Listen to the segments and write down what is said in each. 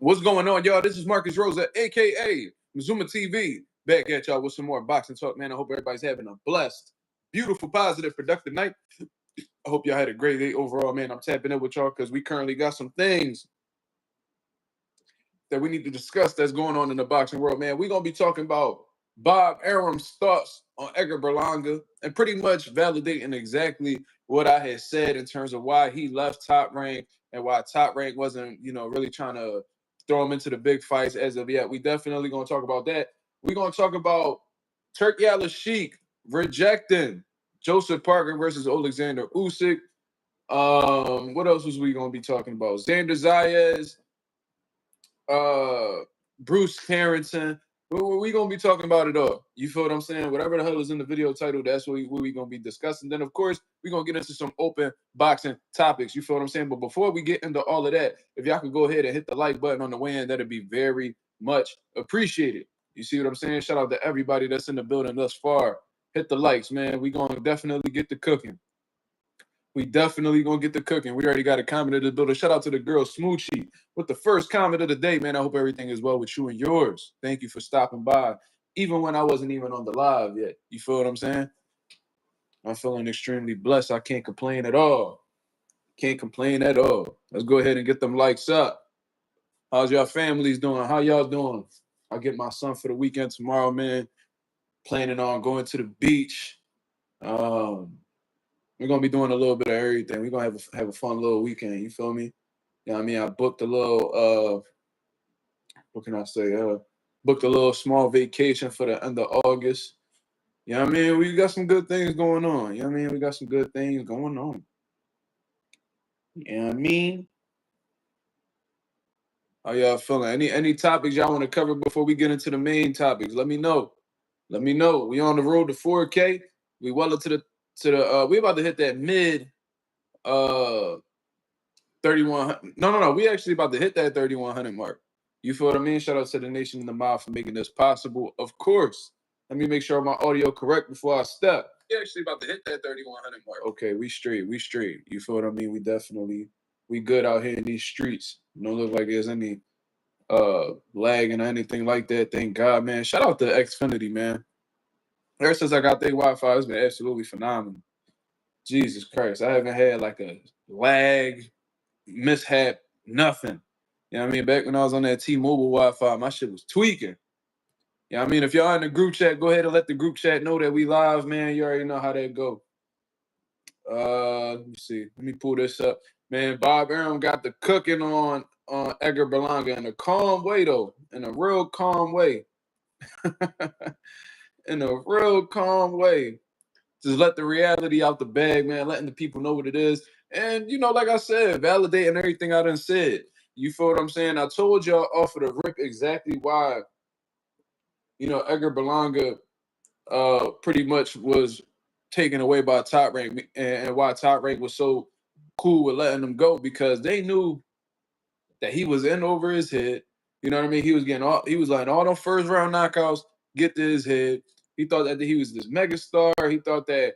What's going on, y'all? This is Marcus Rosa, a.k.a. Mazuma TV, back at y'all with some more boxing talk, man. I hope everybody's having a blessed, beautiful, positive, productive night. I hope y'all had a great day overall, man. I'm tapping in with y'all because we currently got some things that we need to discuss that's going on in the boxing world, man. We're going to be talking about Bob Arum's thoughts on Edgar Berlanga and pretty much validating exactly what I had said in terms of why he left Top Rank and why Top Rank wasn't, really trying to throw him into the big fights as of yet. We definitely going to talk about that. We're going to talk about Turki Al-Sheikh rejecting Joseph Parker versus Alexander Usyk. What else was we going to be talking about? Xander Zayas, Bruce Carrington. We gonna be talking about it all. You feel what I'm saying? Whatever the hell is in the video title, that's what we gonna be discussing. Then, of course, we're gonna get into some open boxing topics. You feel what I'm saying? But before we get into all of that, if y'all could go ahead and hit the like button on the way in, that'd be very much appreciated. You see what I'm saying? Shout out to everybody that's in the building thus far. Hit the likes, man. We gonna definitely get the cooking. We definitely gonna get the cooking. We already got a comment of the builder. Shout out to the girl Smoochie with the first comment of the day, man. I hope everything is well with you and yours. Thank you for stopping by, even when I wasn't even on the live yet. You feel what I'm saying? I'm feeling extremely blessed. I can't complain at all. Can't complain at all. Let's go ahead and get them likes up. How's y'all families doing? How y'all doing? I'll get my son for the weekend tomorrow, man. Planning on going to the beach. We're gonna be doing a little bit of everything. We're gonna have a fun little weekend. You feel me? You know what I mean? I booked a little what can I say? Booked a little small vacation for the end of August. You know what I mean? We got some good things going on. You know what I mean? We got some good things going on. You know what I mean? How y'all feeling? Any topics y'all want to cover before we get into the main topics? Let me know. Let me know. We on the road to 4K. We well into the we about to hit that mid 3100. No. We actually about to hit that 3100 mark. You feel what I mean? Shout out to the nation in the mile for making this possible. Of course. Let me make sure my audio correct before I step. We actually about to hit that 3100 mark. Okay, we straight. You feel what I mean? We good out here in these streets. Don't look like there's any lagging or anything like that. Thank God, man. Shout out to Xfinity, man. Ever since I got their Wi-Fi, it's been absolutely phenomenal. Jesus Christ. I haven't had like a lag, mishap, nothing. You know what I mean? Back when I was on that T-Mobile Wi-Fi, my shit was tweaking. You know what I mean? If y'all in the group chat, go ahead and let the group chat know that we live, man. You already know how that go. Let me see. Let me pull this up. Man, Bob Arum got the cooking on Edgar Berlanga in a calm way, though. In a real calm way. In a real calm way. Just let the reality out the bag, man. Letting the people know what it is. And, like I said, validating everything I done said. You feel what I'm saying? I told y'all off of the rip exactly why, Edgar Berlanga pretty much was taken away by Top Rank and why Top Rank was so cool with letting him go, because they knew that he was in over his head. You know what I mean? He was letting all them first round knockouts get to his head. He thought that he was this megastar. He thought that,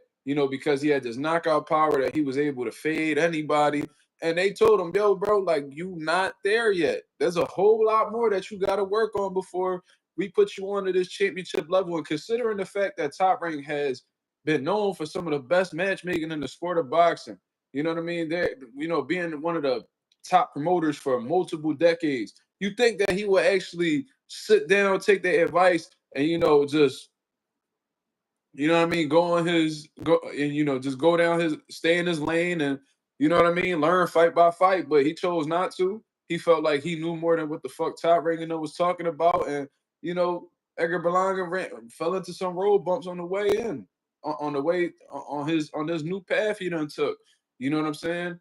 because he had this knockout power, that he was able to fade anybody. And they told him, yo, bro, like, you not there yet. There's a whole lot more that you got to work on before we put you onto this championship level. And considering the fact that Top Rank has been known for some of the best matchmaking in the sport of boxing, you know what I mean? They're, being one of the top promoters for multiple decades, you think that he would actually sit down, take their advice, and, just, just go down stay in his lane and, learn fight by fight. But he chose not to. He felt like he knew more than what the fuck Top Rank was talking about. And, Edgar Berlanga fell into some road bumps on the way in, on this new path he done took. You know what I'm saying?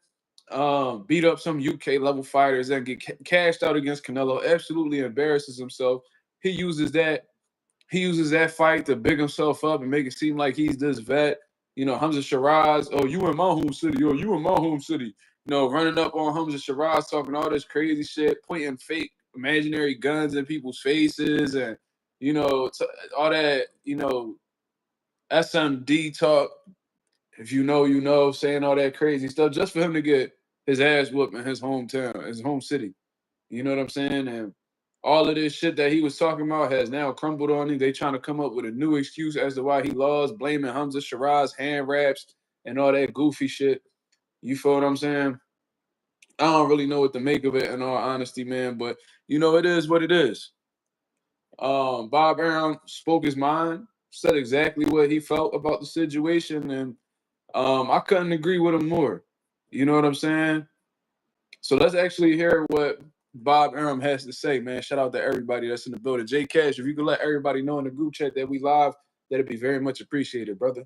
Beat up some UK level fighters and get cashed out against Canelo. Absolutely embarrasses himself. He uses that fight to big himself up and make it seem like he's this vet. Hamza Shiraz, oh, you in my home city, running up on Hamza Shiraz, talking all this crazy shit, pointing fake imaginary guns in people's faces, and all that, SMD talk. If you know, saying all that crazy stuff just for him to get his ass whooped in his hometown, his home city. You know what I'm saying? And all of this shit that he was talking about has now crumbled on him. They trying to come up with a new excuse as to why he lost, blaming Hamza Shiraz hand raps and all that goofy shit. You feel what I'm saying? I don't really know what to make of it in all honesty, man. But you know, it is what it is. Bob Arum spoke his mind, said exactly what he felt about the situation, and I couldn't agree with him more. You know what I'm saying? So let's actually hear what Bob Arum has to say, man. Shout out to everybody that's in the building. J Cash, if you could let everybody know in the group chat that we live, that'd be very much appreciated, brother.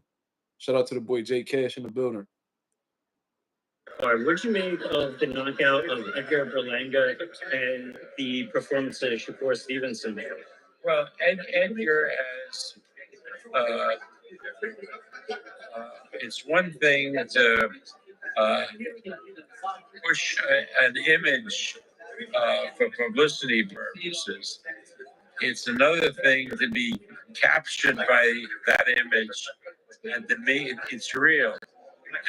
Shout out to the boy J Cash in the building. All right, what'd you make of the knockout of Edgar Berlanga and the performance of Shakur Stevenson there? Well, Edgar has. Uh, it's one thing to uh, push an image for publicity purposes. It's another thing to be captured by that image and to me it's real.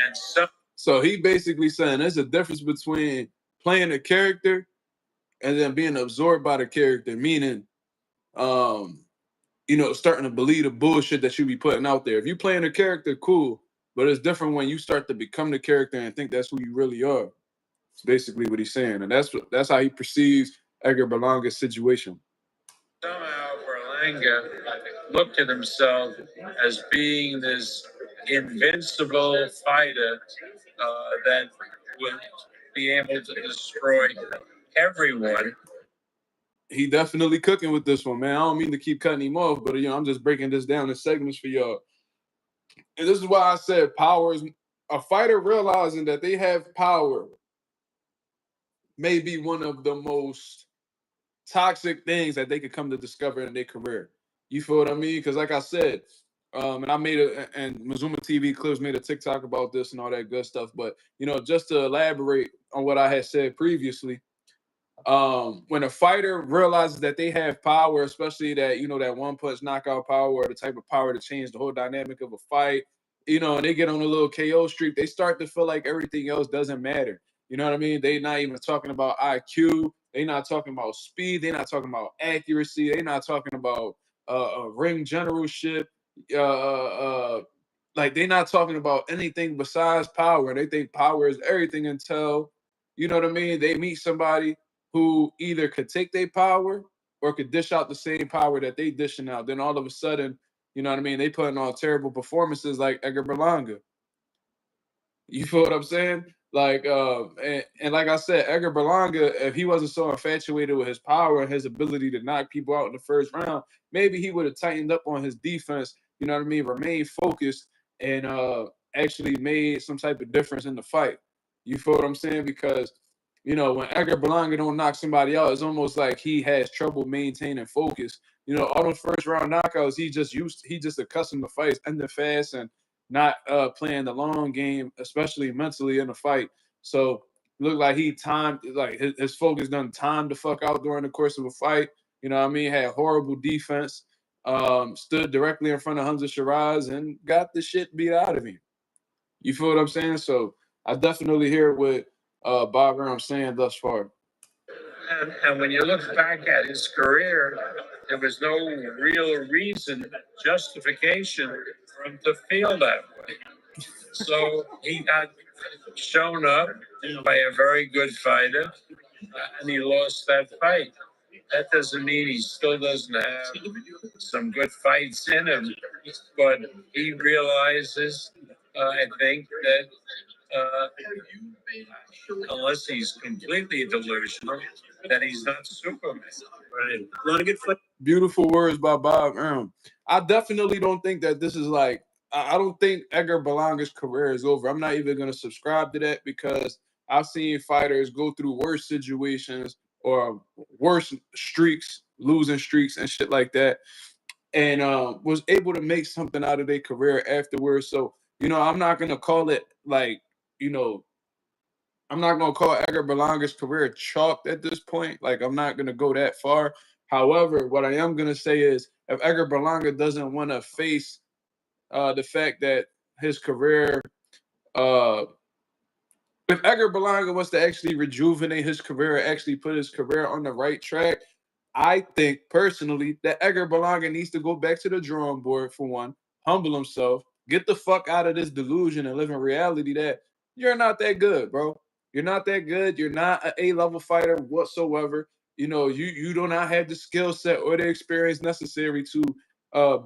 And so he basically saying there's a difference between playing a character and then being absorbed by the character, meaning you know, starting to believe the bullshit that you be putting out there. If you playing a character, cool. But it's different when you start to become the character and think that's who you really are. It's basically what he's saying. And that's how he perceives Edgar Berlanga's situation. somehow Berlanga looked at himself as being this invincible fighter that would be able to destroy everyone. He definitely cooking with this one, man. I don't mean to keep cutting him off, but you know, I'm just breaking this down in segments for y'all. And this is why I said power is a fighter realizing that they have power may be one of the most toxic things that they could come to discover in their career. You feel what I mean? Because like I said, and I made and Mazuma TV Clips made a TikTok about this and all that good stuff. But you know, just to elaborate on what I had said previously, when a fighter realizes that they have power, especially that you know that one punch knockout power or the type of power to change the whole dynamic of a fight, you know, and they get on a little KO streak, they start to feel like everything else doesn't matter. You know what I mean? They're not even talking about IQ. They're not talking about speed. They're not talking about accuracy. They're not talking about ring generalship. Like they're not talking about anything besides power. They think power is everything until, you know what I mean, they meet somebody who either could take their power or could dish out the same power that they dishing out. Then all of a sudden, you know what I mean, they putting on terrible performances like Edgar Berlanga. You feel what I'm saying? Like, and like I said, Edgar Berlanga, if he wasn't so infatuated with his power and his ability to knock people out in the first round, maybe he would have tightened up on his defense. You know what I mean? Remained focused and actually made some type of difference in the fight. You feel what I'm saying? Because you know when Edgar Berlanga don't knock somebody out, it's almost like he has trouble maintaining focus. You know, all those first round knockouts, he just accustomed to fights ending fast and not playing the long game, especially mentally in a fight. So looked like he timed like his focus done time the fuck out during the course of a fight. You know what I mean? Had horrible defense, stood directly in front of Hamza Shiraz and got the shit beat out of him. You feel what I'm saying? So I definitely hear what Bob Arum saying thus far. And when you look back at his career, there was no real reason, justification for him to feel that way. So he got shown up by a very good fighter, and he lost that fight. That doesn't mean he still doesn't have some good fights in him, but he realizes, I think, that uh, unless he's completely delusional, that he's not Superman. Right. A lot of good fight. Beautiful words by Bob Arum. I definitely don't think that this is like, I don't think Edgar Berlanga's career is over. I'm not even going to subscribe to that because I've seen fighters go through worse situations or worse streaks, losing streaks and shit like that, and was able to make something out of their career afterwards. So, you know, I'm not going to call it like, you know, I'm not gonna call Edgar Berlanga's career chalked at this point. Like I'm not gonna go that far. However, what I am gonna say is if Edgar Berlanga doesn't want to face the fact that his career uh, if Edgar Berlanga wants to actually rejuvenate his career, actually put his career on the right track, I think personally that Edgar Berlanga needs to go back to the drawing board for one, humble himself, get the fuck out of this delusion and live in reality that you're not that good, bro. You're not that good. You're not an A-level fighter whatsoever. You know, you do not have the skill set or the experience necessary to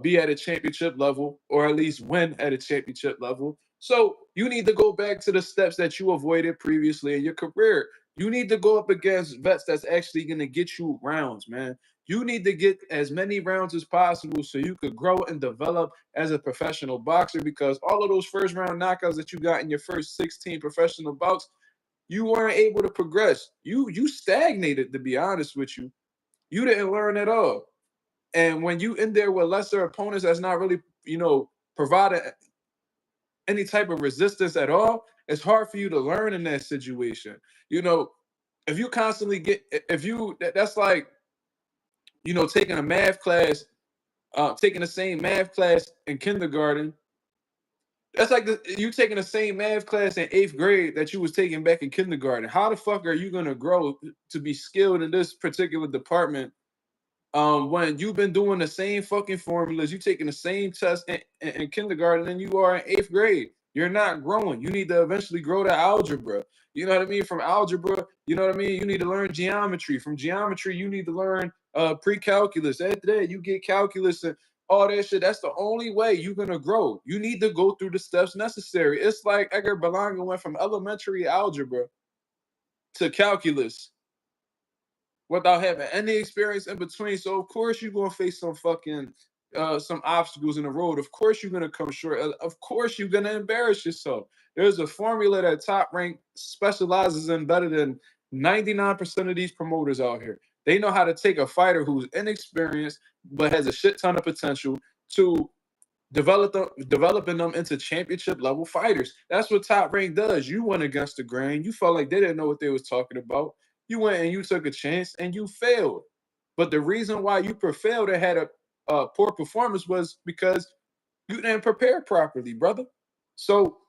be at a championship level or at least win at a championship level. So you need to go back to the steps that you avoided previously in your career. You need to go up against vets that's actually going to get you rounds, man. You need to get as many rounds as possible so you could grow and develop as a professional boxer, because all of those first round knockouts that you got in your first 16 professional bouts, you weren't able to progress. You stagnated, to be honest with you. You didn't learn at all. And when you in there with lesser opponents that's not really, providing any type of resistance at all, it's hard for you to learn in that situation. You know, if you constantly get, if you, that's like, taking a math class, taking the same math class in kindergarten. That's like you taking the same math class in 8th grade that you was taking back in kindergarten. How the fuck are you gonna grow to be skilled in this particular department when you've been doing the same fucking formulas, you taking the same test in kindergarten than you are in 8th grade? You're not growing. You need to eventually grow to algebra. You know what I mean? From algebra, you know what I mean? You need to learn geometry. From geometry, you need to learn pre-calculus. After that, you get calculus and all that shit. That's the only way you're gonna grow. You need to go through the steps necessary. It's like Edgar Berlanga went from elementary algebra to calculus without having any experience in between. So of course you're gonna face some fucking some obstacles in the road. Of course you're gonna come short. Of course you're gonna embarrass yourself. There's a formula that Top Rank specializes in better than 99% of these promoters out here. They know how to take a fighter who's inexperienced but has a shit ton of potential to developing them into championship level fighters. That's what Top Rank does. You went against the grain. You felt like they didn't know what they was talking about. You went and you took a chance and you failed. But the reason why you failed and had a poor performance was because you didn't prepare properly, brother. So,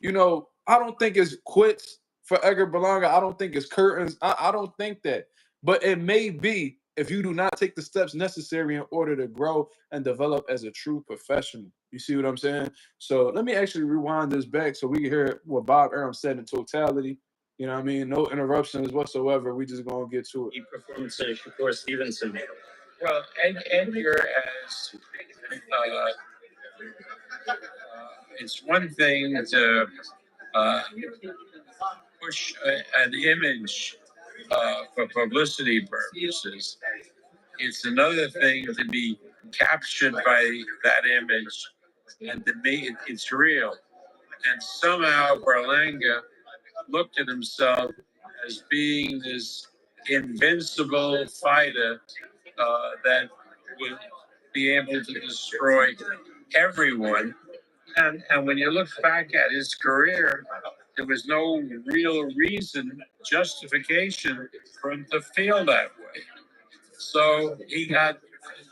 I don't think it's quits for Edgar Berlanga. I don't think it's curtains. I don't think that. But it may be if you do not take the steps necessary in order to grow and develop as a true professional. You see what I'm saying? So let me actually rewind this back so we can hear what Bob Arum said in totality. You know what I mean? No interruptions whatsoever. We just gonna get to it. The performance of Shakur Stevenson. Well, Edgar has. It's one thing to push an image for publicity purposes. It's another thing to be captured by that image and to make it's real. And somehow Berlanga looked at himself as being this invincible fighter that would be able to destroy everyone. And when you look back at his career, there was no real reason, justification for him to feel that way. So he got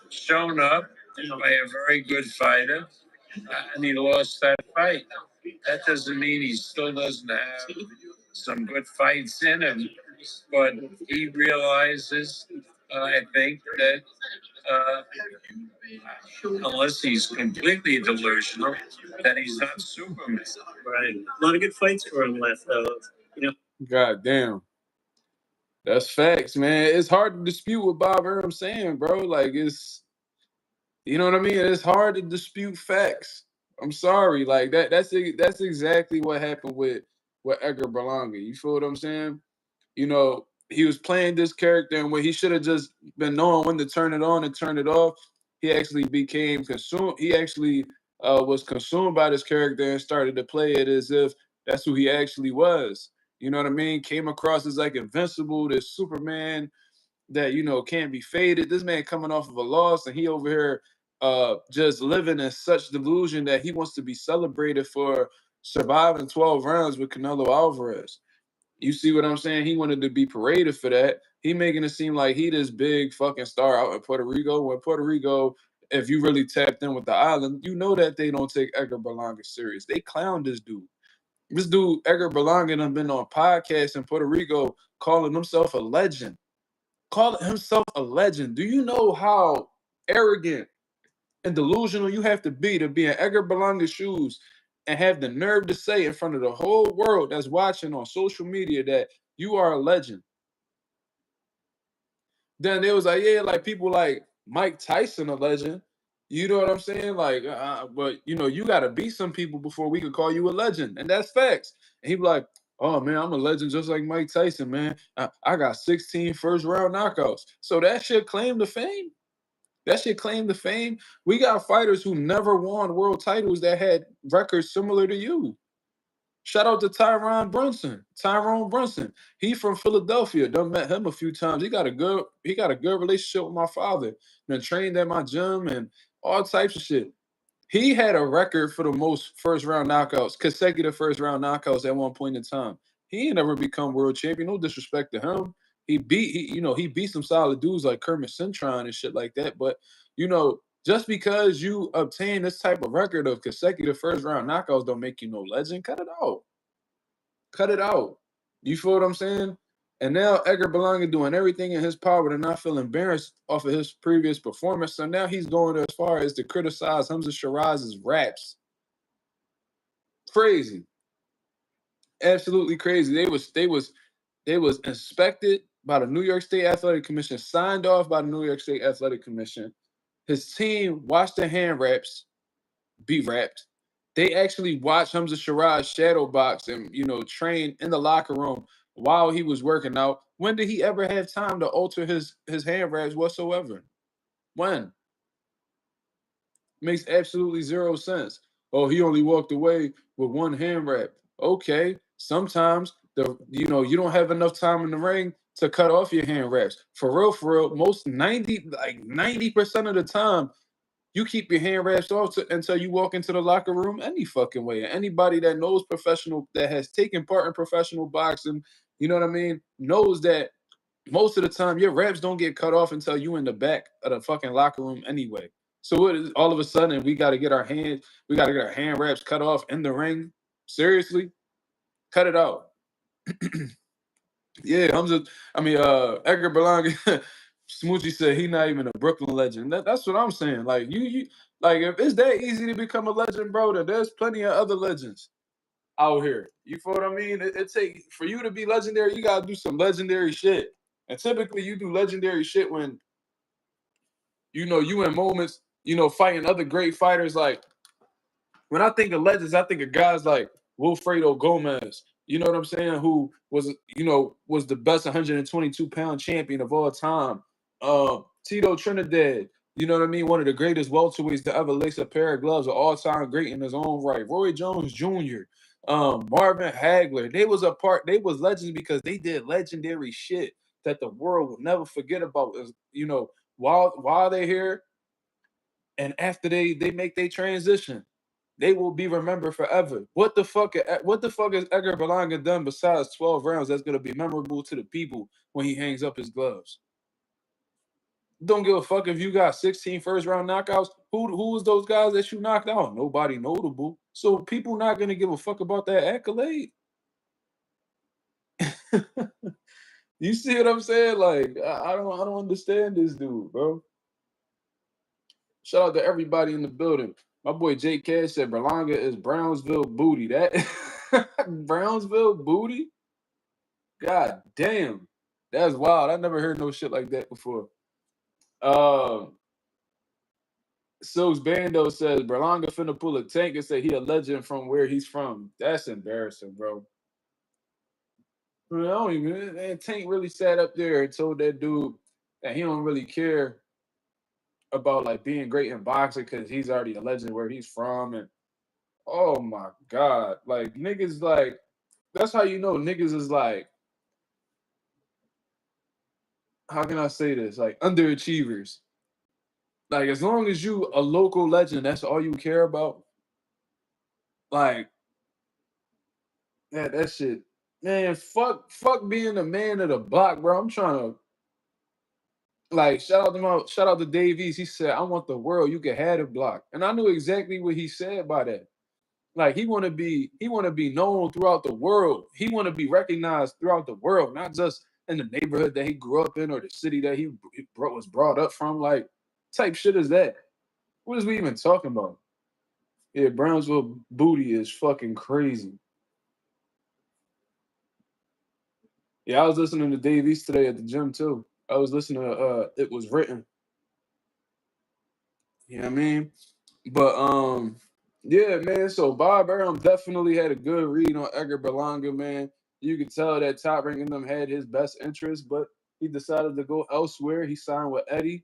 shown up by a very good fighter, and he lost that fight. That doesn't mean he still doesn't have some good fights in him, but he realizes, I think, that unless he's completely delusional, that he's not Superman. Right. A lot of good fights for him left, though. God damn. That's facts, man. It's hard to dispute what Bob Arum's saying, bro. Like you know what I mean? It's hard to dispute facts. I'm sorry. Like that's exactly what happened with Edgar Berlanga. You feel what I'm saying? He was playing this character, and when he should have just been knowing when to turn it on and turn it off, he actually became consumed. He actually was consumed by this character and started to play it as if that's who he actually was. You know what I mean? Came across as like invincible, this Superman that can't be faded. This man coming off of a loss, and he over here just living in such delusion that he wants to be celebrated for surviving 12 rounds with Canelo Alvarez. You see what I'm saying? He wanted to be paraded for that. He making it seem like he this big fucking star out in Puerto Rico. When Puerto Rico, if you really tapped in with the island, you know that they don't take Edgar Berlanga serious. They clown this dude. This dude, Edgar Berlanga, done been on podcasts in Puerto Rico calling himself a legend. Calling himself a legend. Do you know how arrogant and delusional you have to be in Edgar Berlanga's shoes and have the nerve to say in front of the whole world that's watching on social media that you are a legend? Then they was like, yeah, like people like Mike Tyson a legend. You know what I'm saying? Like, but you know, you gotta beat some people before we could call you a legend, and that's facts. And he be like, oh man, I'm a legend just like Mike Tyson, man. I got 16 first round knockouts. So that shit claim to fame. That shit claim to fame. We got fighters who never won world titles that had records similar to you. Shout out to Tyrone Brunson. He from Philadelphia. Done met him a few times. He got a good relationship with my father. Been trained at my gym and all types of shit. He had a record for the most first round knockouts, consecutive first round knockouts at one point in time. He ain't never become world champion. No disrespect to him. He beat some solid dudes like Kermit Cintron and shit like that. But just because you obtain this type of record of consecutive first round knockouts don't make you no legend. Cut it out. Cut it out. You feel what I'm saying? And now Edgar Berlanga doing everything in his power to not feel embarrassed off of his previous performance. So now he's going as far as to criticize Hamza Shiraz's raps. Crazy. Absolutely crazy. They was inspected by the New York State Athletic Commission, signed off by the New York State Athletic Commission. His team watched the hand raps be rapped. They actually watched Hamza Shiraz shadow box and train in the locker room while he was working out. When did he ever have time to alter his hand raps whatsoever? When? Makes absolutely zero sense. Oh, he only walked away with one hand wrap. Okay, sometimes you don't have enough time in the ring to cut off your hand wraps. For real, most 90% of the time, you keep your hand wraps off until you walk into the locker room any fucking way. Anybody that knows that has taken part in professional boxing, you know what I mean, knows that most of the time your wraps don't get cut off until you in the back of the fucking locker room anyway. So what is all of a sudden we got to get our hand wraps cut off in the ring? Seriously, cut it out. Yeah, Edgar Berlanga. Smoochie said he not even a Brooklyn legend. That's what I'm saying. Like you like if it's that easy to become a legend, bro, then there's plenty of other legends out here. You feel what I mean? It take for you to be legendary, you gotta do some legendary shit. And typically you do legendary shit when you in moments, fighting other great fighters. Like when I think of legends, I think of guys like Wilfredo Gomez. You know what I'm saying? Who was the best 122-pound champion of all time. Tito Trinidad. You know what I mean? One of the greatest welterweights to ever lace a pair of gloves, an all-time great in his own right. Roy Jones Jr. Marvin Hagler. They was legends because they did legendary shit that the world will never forget about. While they're here and after they make their transition, they will be remembered forever. What the fuck has Edgar Berlanga done besides 12 rounds that's gonna be memorable to the people when he hangs up his gloves? Don't give a fuck if you got 16 first round knockouts. Who was those guys that you knocked out? Nobody notable. So people not gonna give a fuck about that accolade. You see what I'm saying? Like I don't understand this dude, bro. Shout out to everybody in the building. My boy Jake Cash said Berlanga is Brownsville booty. That Brownsville booty? God damn. That's wild. I never heard no shit like that before. Silks Bando says Berlanga finna pull a tank and say he a legend from where he's from. That's embarrassing, bro. I don't even. And Tank really sat up there and told that dude that he don't really care about like being great in boxing because he's already a legend where he's from. And oh my god, like niggas, like that's how you know niggas is like, how can I say this? Like underachievers. Like as long as you a local legend, that's all you care about. Like that shit, man. Fuck being a man of the block, bro. I'm trying to like shout out to Dave East. He said, "I want the world. You can have the block," and I knew exactly what he said by that. Like he want to be known throughout the world. He want to be recognized throughout the world, not just in the neighborhood that he grew up in or the city that he was brought up from. Like, type shit is that? What is we even talking about? Yeah, Brownsville booty is fucking crazy. Yeah, I was listening to Dave East today at the gym too. I was listening to It Was Written. You know what I mean? But yeah, man. So Bob Arum definitely had a good read on Edgar Berlanga, man. You could tell that Top Rank and them had his best interest, but he decided to go elsewhere. He signed with Eddie.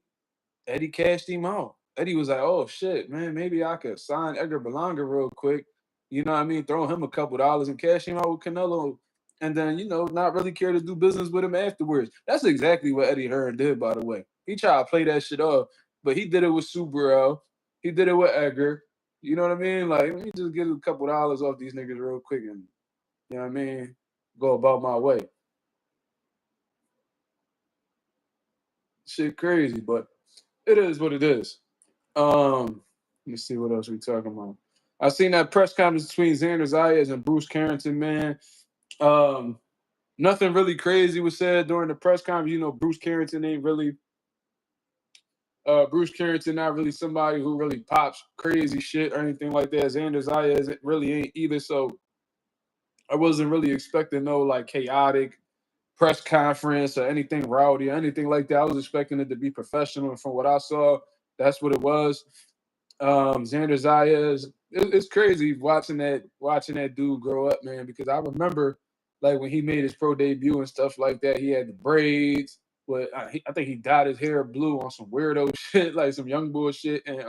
Eddie cashed him out. Eddie was like, "Oh shit, man, maybe I could sign Edgar Berlanga real quick. You know what I mean? Throw him a couple dollars and cash him out with Canelo, and then not really care to do business with him afterwards." That's exactly what Eddie Hearn did, by the way. He tried to play that shit off, but he did it with Subaru. He did it with Edgar. You know what I mean? Like, let me just get a couple dollars off these niggas real quick, and you know what I mean? Go about my way. Shit crazy, but it is what it is. Let me see what else we talking about. I seen that press conference between Xander Zayas and Bruce Carrington, man. Um, Nothing really crazy was said during the press conference. Bruce Carrington ain't really Bruce Carrington not really somebody who really pops crazy shit or anything like that. Xander Zayas really ain't either. So I wasn't really expecting no like chaotic press conference or anything rowdy or anything like that. I was expecting it to be professional, and from what I saw, that's what it was. Xander Zayas, it's crazy watching that dude grow up, man. Because I remember like when he made his pro debut and stuff like that, he had the braids, but I think he dyed his hair blue on some weirdo shit, like some young boy shit, and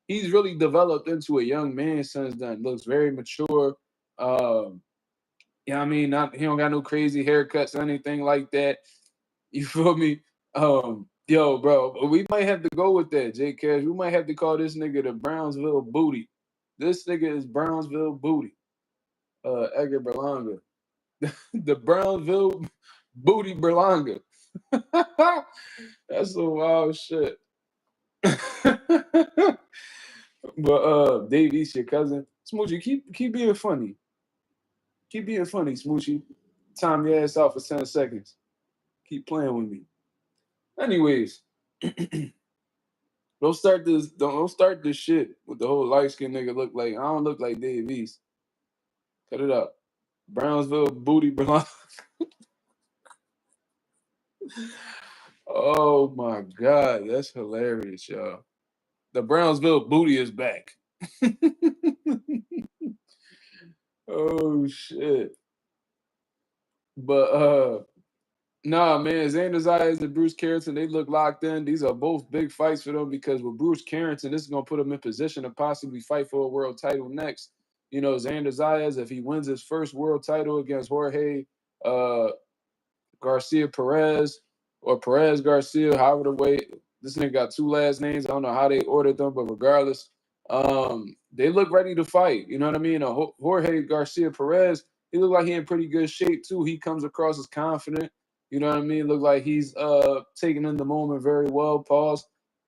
he's really developed into a young man since then. Looks very mature. Um, I mean, he don't got no crazy haircuts or anything like that. You feel me? Yo, bro, we might have to go with that, J Cash. We might have to call this nigga the Brownsville Booty. This nigga is Brownsville Booty. Edgar Berlanga. The Brownsville Booty Berlanga. That's some wild shit. But Dave East, your cousin. Smoochie, keep being funny. Keep being funny, Smoochie. Time your ass out for 10 seconds. Keep playing with me. Anyways, don't start this shit with the whole light skinned nigga look like. I don't look like Dave East. Cut it up. Brownsville Booty Berlanga. Oh my god, that's hilarious, y'all. The Brownsville Booty is back. Oh shit. But nah, man, Xander Zayas and Bruce Carrington, they look locked in. These are both big fights for them because with Bruce Carrington, this is gonna put him in position to possibly fight for a world title next. Xander Zayas, if he wins his first world title against Jorge uh, Garcia Perez or Perez Garcia, however the way this nigga got two last names. I don't know how they ordered them, but regardless, they look ready to fight. You know what I mean? Jorge Garcia Perez, he looked like he in pretty good shape too. He comes across as confident. You know what I mean? Look like he's taking in the moment very well. Pause.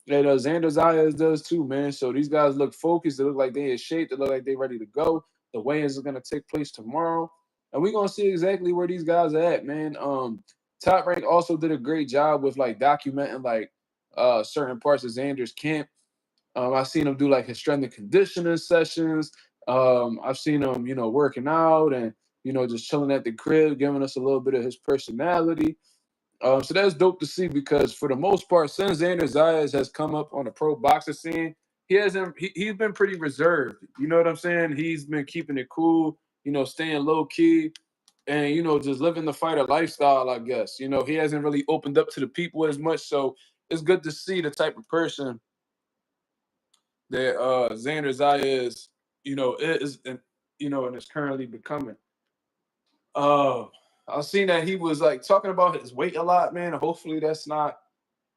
And Xander Zayas does too, man. So these guys look focused. They look like they in shape. They look like they ready to go. The weigh-ins are gonna take place tomorrow. And we're gonna see exactly where these guys are at, man. Top Rank also did a great job with like documenting like certain parts of Xander's camp. I've seen him do like his strength and conditioning sessions. I've seen him, working out and just chilling at the crib, giving us a little bit of his personality. So that's dope to see because for the most part, since Xander Zayas has come up on the pro boxer scene, he's been pretty reserved. You know what I'm saying? He's been keeping it cool, staying low key and just living the fighter lifestyle, I guess. He hasn't really opened up to the people as much. So it's good to see the type of person that Xander Zayas, is and is currently becoming. I've seen that he was like talking about his weight a lot, man. Hopefully that's not,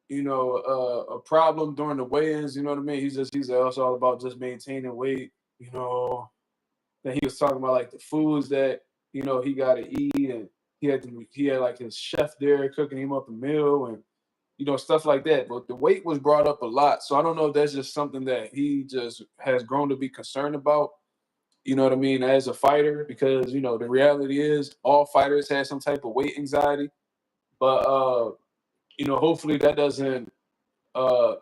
a problem during the weigh-ins. You know what I mean? He's also all about just maintaining weight. Then he was talking about like the foods that he got to eat, and he had like his chef there cooking him up a meal and stuff like that. But the weight was brought up a lot, so I don't know if that's just something that he just has grown to be concerned about. you know what I mean, as a fighter, because, you know, the reality is all fighters have some type of weight anxiety. But, you know, hopefully that doesn't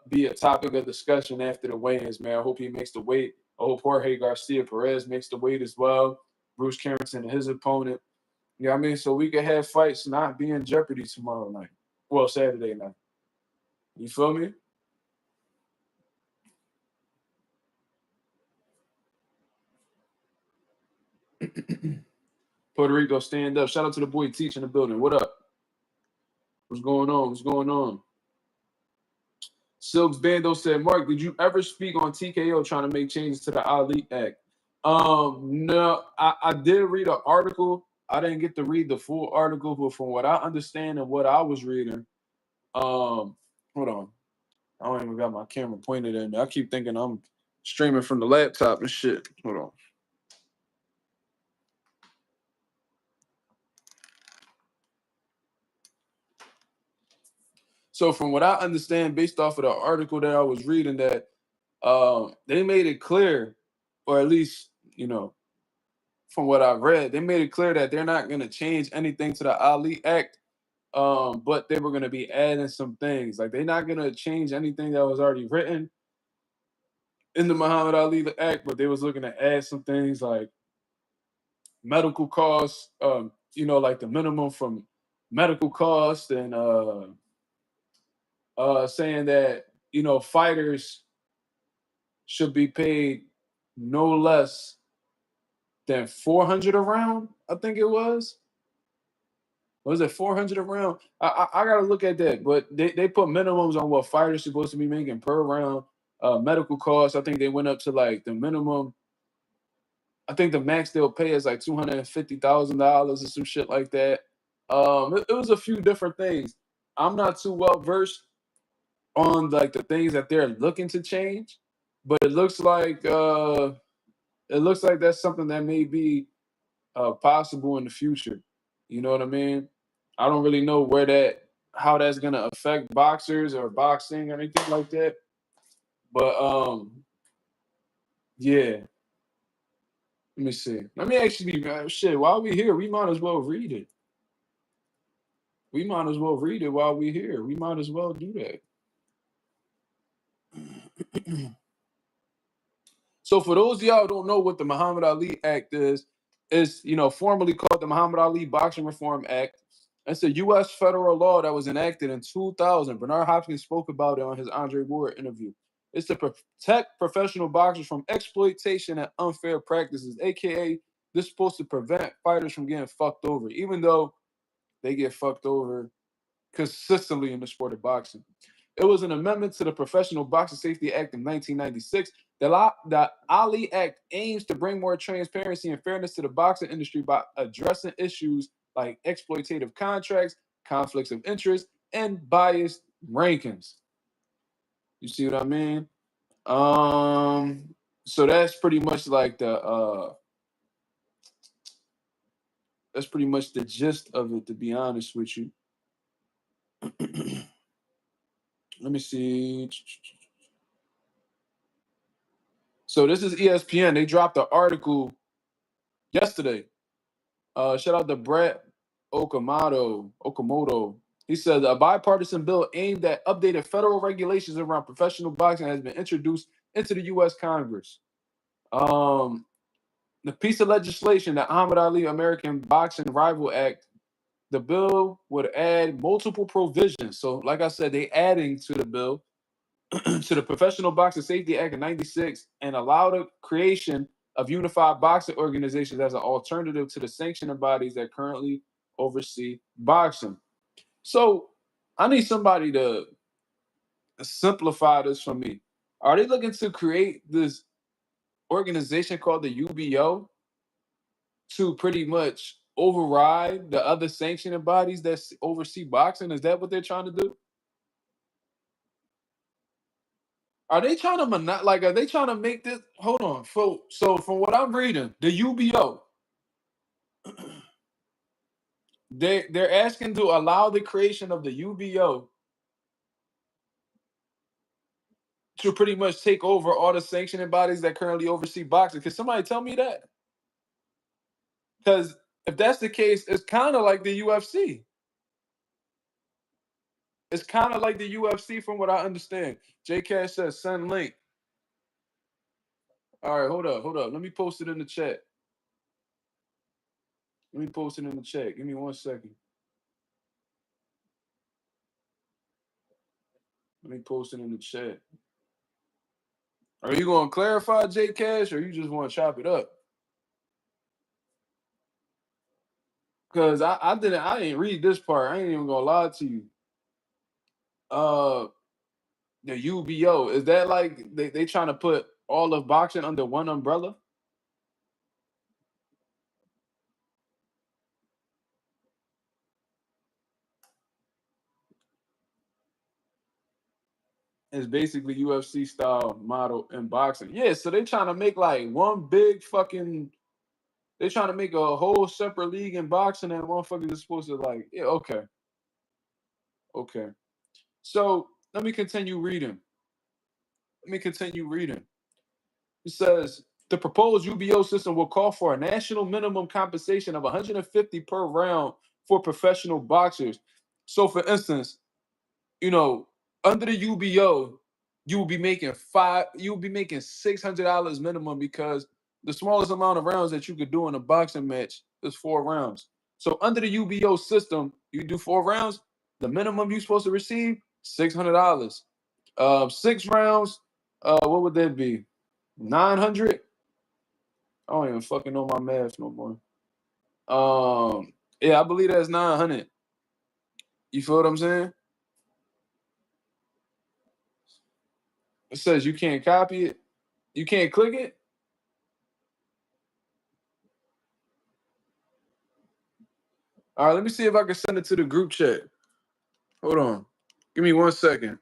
be a topic of discussion after the weigh-ins, man. I hope he makes the weight. I hope Jorge Garcia Perez makes the weight as well. Bruce Carrington and his opponent. You know what I mean? So we can have fights not be in jeopardy tomorrow night. Well, Saturday night. You feel me? Puerto Rico, stand up. Shout out to the boy Teach in the building. What up? What's going on? What's going on? Silks Bando said, Mark, did you ever speak on TKO trying to make changes to the Ali Act? No, I did read an article. I didn't get to read the full article, but from what I understand and what I was reading, hold on. I don't even got my camera pointed at me. I keep thinking I'm streaming from the laptop and shit. Hold on. So from what I understand, based off of the article that I was reading, that they made it clear, or at least, you know, from what I've read, they made it clear that they're not going to change anything to the Ali Act, but they were going to be adding some things. Like, they're not going to change anything that was already written in the Muhammad Ali Act, but they was looking to add some things like medical costs, you know, like the minimum from medical costs, and saying that, you know, fighters should be paid no less than 400 a round, I think it was. Was it 400 a round? I gotta look at that, but they put minimums on what fighters supposed to be making per round. Medical costs, I think they went up to like the minimum. I think the max they'll pay is like $250,000 or some shit like that. It was a few different things. I'm not too well versed on like the things that they're looking to change, but it looks like that's something that may be possible in the future. You know what I mean? I don't really know how that's gonna affect boxers or boxing or anything like that. But yeah. Let me see. Let me actually shit. While we here, we might as well read it. We might as well read it while we here. We might as well do that. So for those of y'all who don't know what the Muhammad Ali Act is, it's, you know, formally called the Muhammad Ali Boxing Reform Act. It's a U.S. federal law that was enacted in 2000. Bernard Hopkins spoke about it on his Andre Ward interview. It's to protect professional boxers from exploitation and unfair practices, aka this is supposed to prevent fighters from getting fucked over, even though they get fucked over consistently in the sport of boxing. It was an amendment to the Professional Boxing Safety Act of 1996. The Ali Act aims to bring more transparency and fairness to the boxing industry by addressing issues like exploitative contracts, conflicts of interest, and biased rankings. You see what I mean? So that's pretty much like that's pretty much the gist of it, to be honest with you. Let me see. So this is ESPN. They dropped an article yesterday. Shout out to Brett Okamoto. He said a bipartisan bill aimed at updated federal regulations around professional boxing has been introduced into the U.S. Congress. The piece of legislation, the Ahmed Ali American Boxing Rival Act, the bill would add multiple provisions. So, like I said, they adding to the bill to the Professional Boxing Safety Act of 96 and allow the creation of unified boxing organizations as an alternative to the sanctioning bodies that currently oversee boxing. So I need somebody to simplify this for me. Are they looking to create this organization called the UBO to pretty much override the other sanctioning bodies that oversee boxing? Is that what they're trying to do? Are they trying to are they trying to make this? Hold on. So from what I'm reading, the UBO, they're asking to allow the creation of the UBO to pretty much take over all the sanctioning bodies that currently oversee boxing. Can somebody tell me that? Because if that's the case, it's kind of like the UFC. It's kind of like the UFC from what I understand. J Cash says send link. All right, hold up. Let me post it in the chat. Let me post it in the chat. Give me 1 second. Let me post it in the chat. Are you going to clarify, J Cash, or you just want to chop it up? Because I didn't read this part. I ain't even going to lie to you. The UBO, is that like they trying to put all of boxing under one umbrella? It's basically UFC style model in boxing. Yeah, so they trying to make like one big fucking. They trying to make a whole separate league in boxing, and motherfuckers is supposed to like. Yeah, okay. So let me continue reading. It says the proposed UBO system will call for a national minimum compensation of 150 per round for professional boxers. So, for instance, under the UBO, you will be making $600 minimum because the smallest amount of rounds that you could do in a boxing match is 4 rounds. So under the UBO system, you do 4 rounds. The minimum you're supposed to receive $600. 6 rounds. What would that be? 900. I don't even fucking know my math no more. Yeah, I believe that's 900. You feel what I'm saying? It says you can't copy it. You can't click it. All right, let me see if I can send it to the group chat. Hold on. Give me 1 second.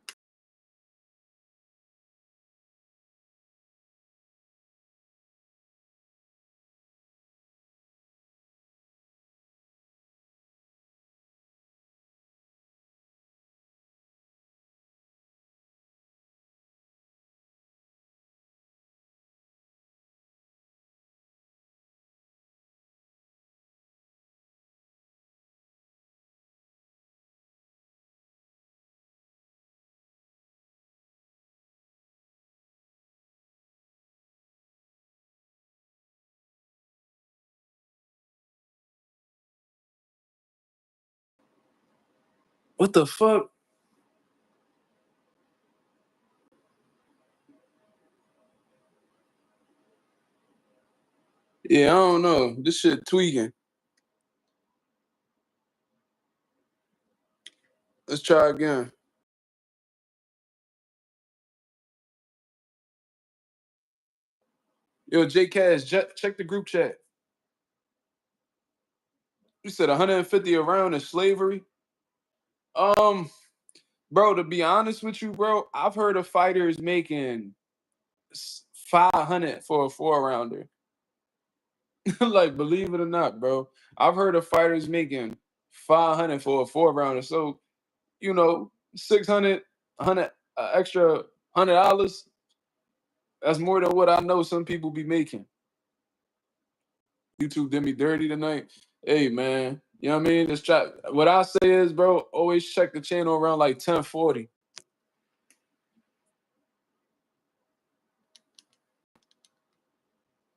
What the fuck? Yeah, I don't know. This shit tweaking. Let's try again. Yo, J Cash, check the group chat. You said 150 a round is slavery. Bro, to be honest with you, bro, I've heard of fighters making 500 for a 4 rounder. Like, believe it or not, bro, I've heard of fighters making 500 for a 4 rounder. So 600, 100, extra $100. That's more than what I know some people be making. YouTube did me dirty tonight. Hey man, you know what I mean? Let's try. What I say is, bro, always check the channel around like 10:40.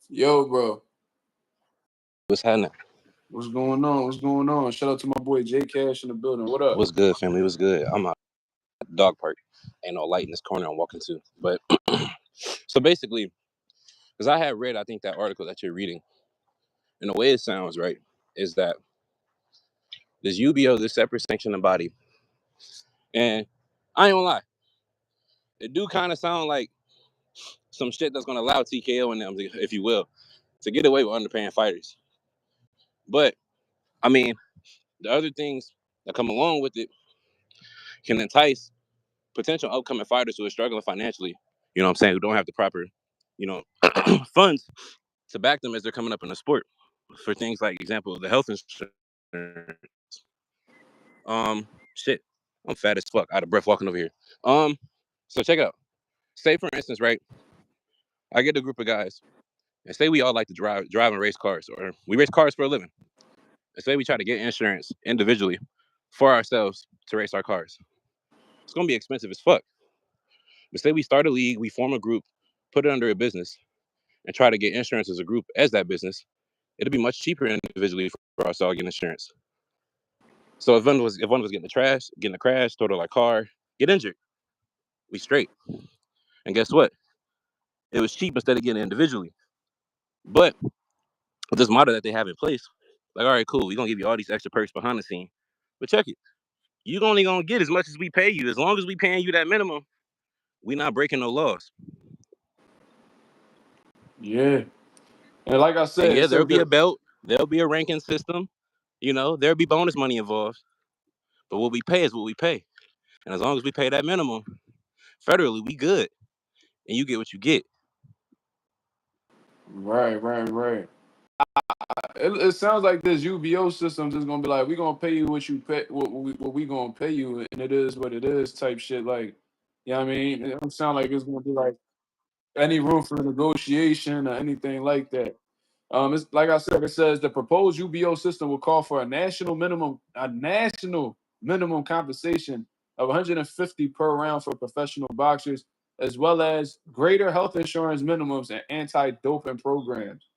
Yo, bro, What's happening? what's going on? What's going on? Shout out to my boy J Cash in the building. What up? What's good, family? What's good? I'm at the dog park. Ain't no light in this corner I'm walking to. But so basically, because I had read, I think, that article that you're reading, and the way it sounds, right, is that this UBO, this separate sanctioning body, and I ain't gonna lie, it do kind of sound like some shit that's gonna allow TKO and them, if you will, to get away with underpaying fighters. But I mean, the other things that come along with it can entice potential upcoming fighters who are struggling financially, you know what I'm saying, who don't have the proper, funds to back them as they're coming up in the sport. For things like, example, the health insurance. Shit, I'm fat as fuck, out of breath walking over here. So check out. say for instance, right? I get a group of guys, and say we all like to drive and race cars, or we race cars for a living. And say we try to get insurance individually for ourselves to race our cars. It's gonna be expensive as fuck. But say we start a league, we form a group, put it under a business, and try to get insurance as a group as that business. It'll be much cheaper individually for us all getting insurance. So if one was getting a crash, total our car, get injured, we straight. And guess what? It was cheap instead of getting it individually. But with this model that they have in place, like, all right, cool, we're gonna give you all these extra perks behind the scene. But check it. You only gonna get as much as we pay you. As long as we paying you that minimum, we not breaking no laws. Yeah. And like I And said, yeah, it there'll says be a that, belt, there'll be a ranking system, there'll be bonus money involved. But what we pay is what we pay. And as long as we pay that minimum, federally, we good. And you get what you get. right. It sounds like this UBO system is gonna be like, we gonna pay you what you pay, what we gonna pay you, and it is what it is type shit. Like, you know what I mean? It don't sound like it's gonna be like any room for negotiation or anything like that. It's like I said, it says the proposed UBO system will call for a national minimum compensation of 150 per round for professional boxers, as well as greater health insurance minimums and anti-doping programs.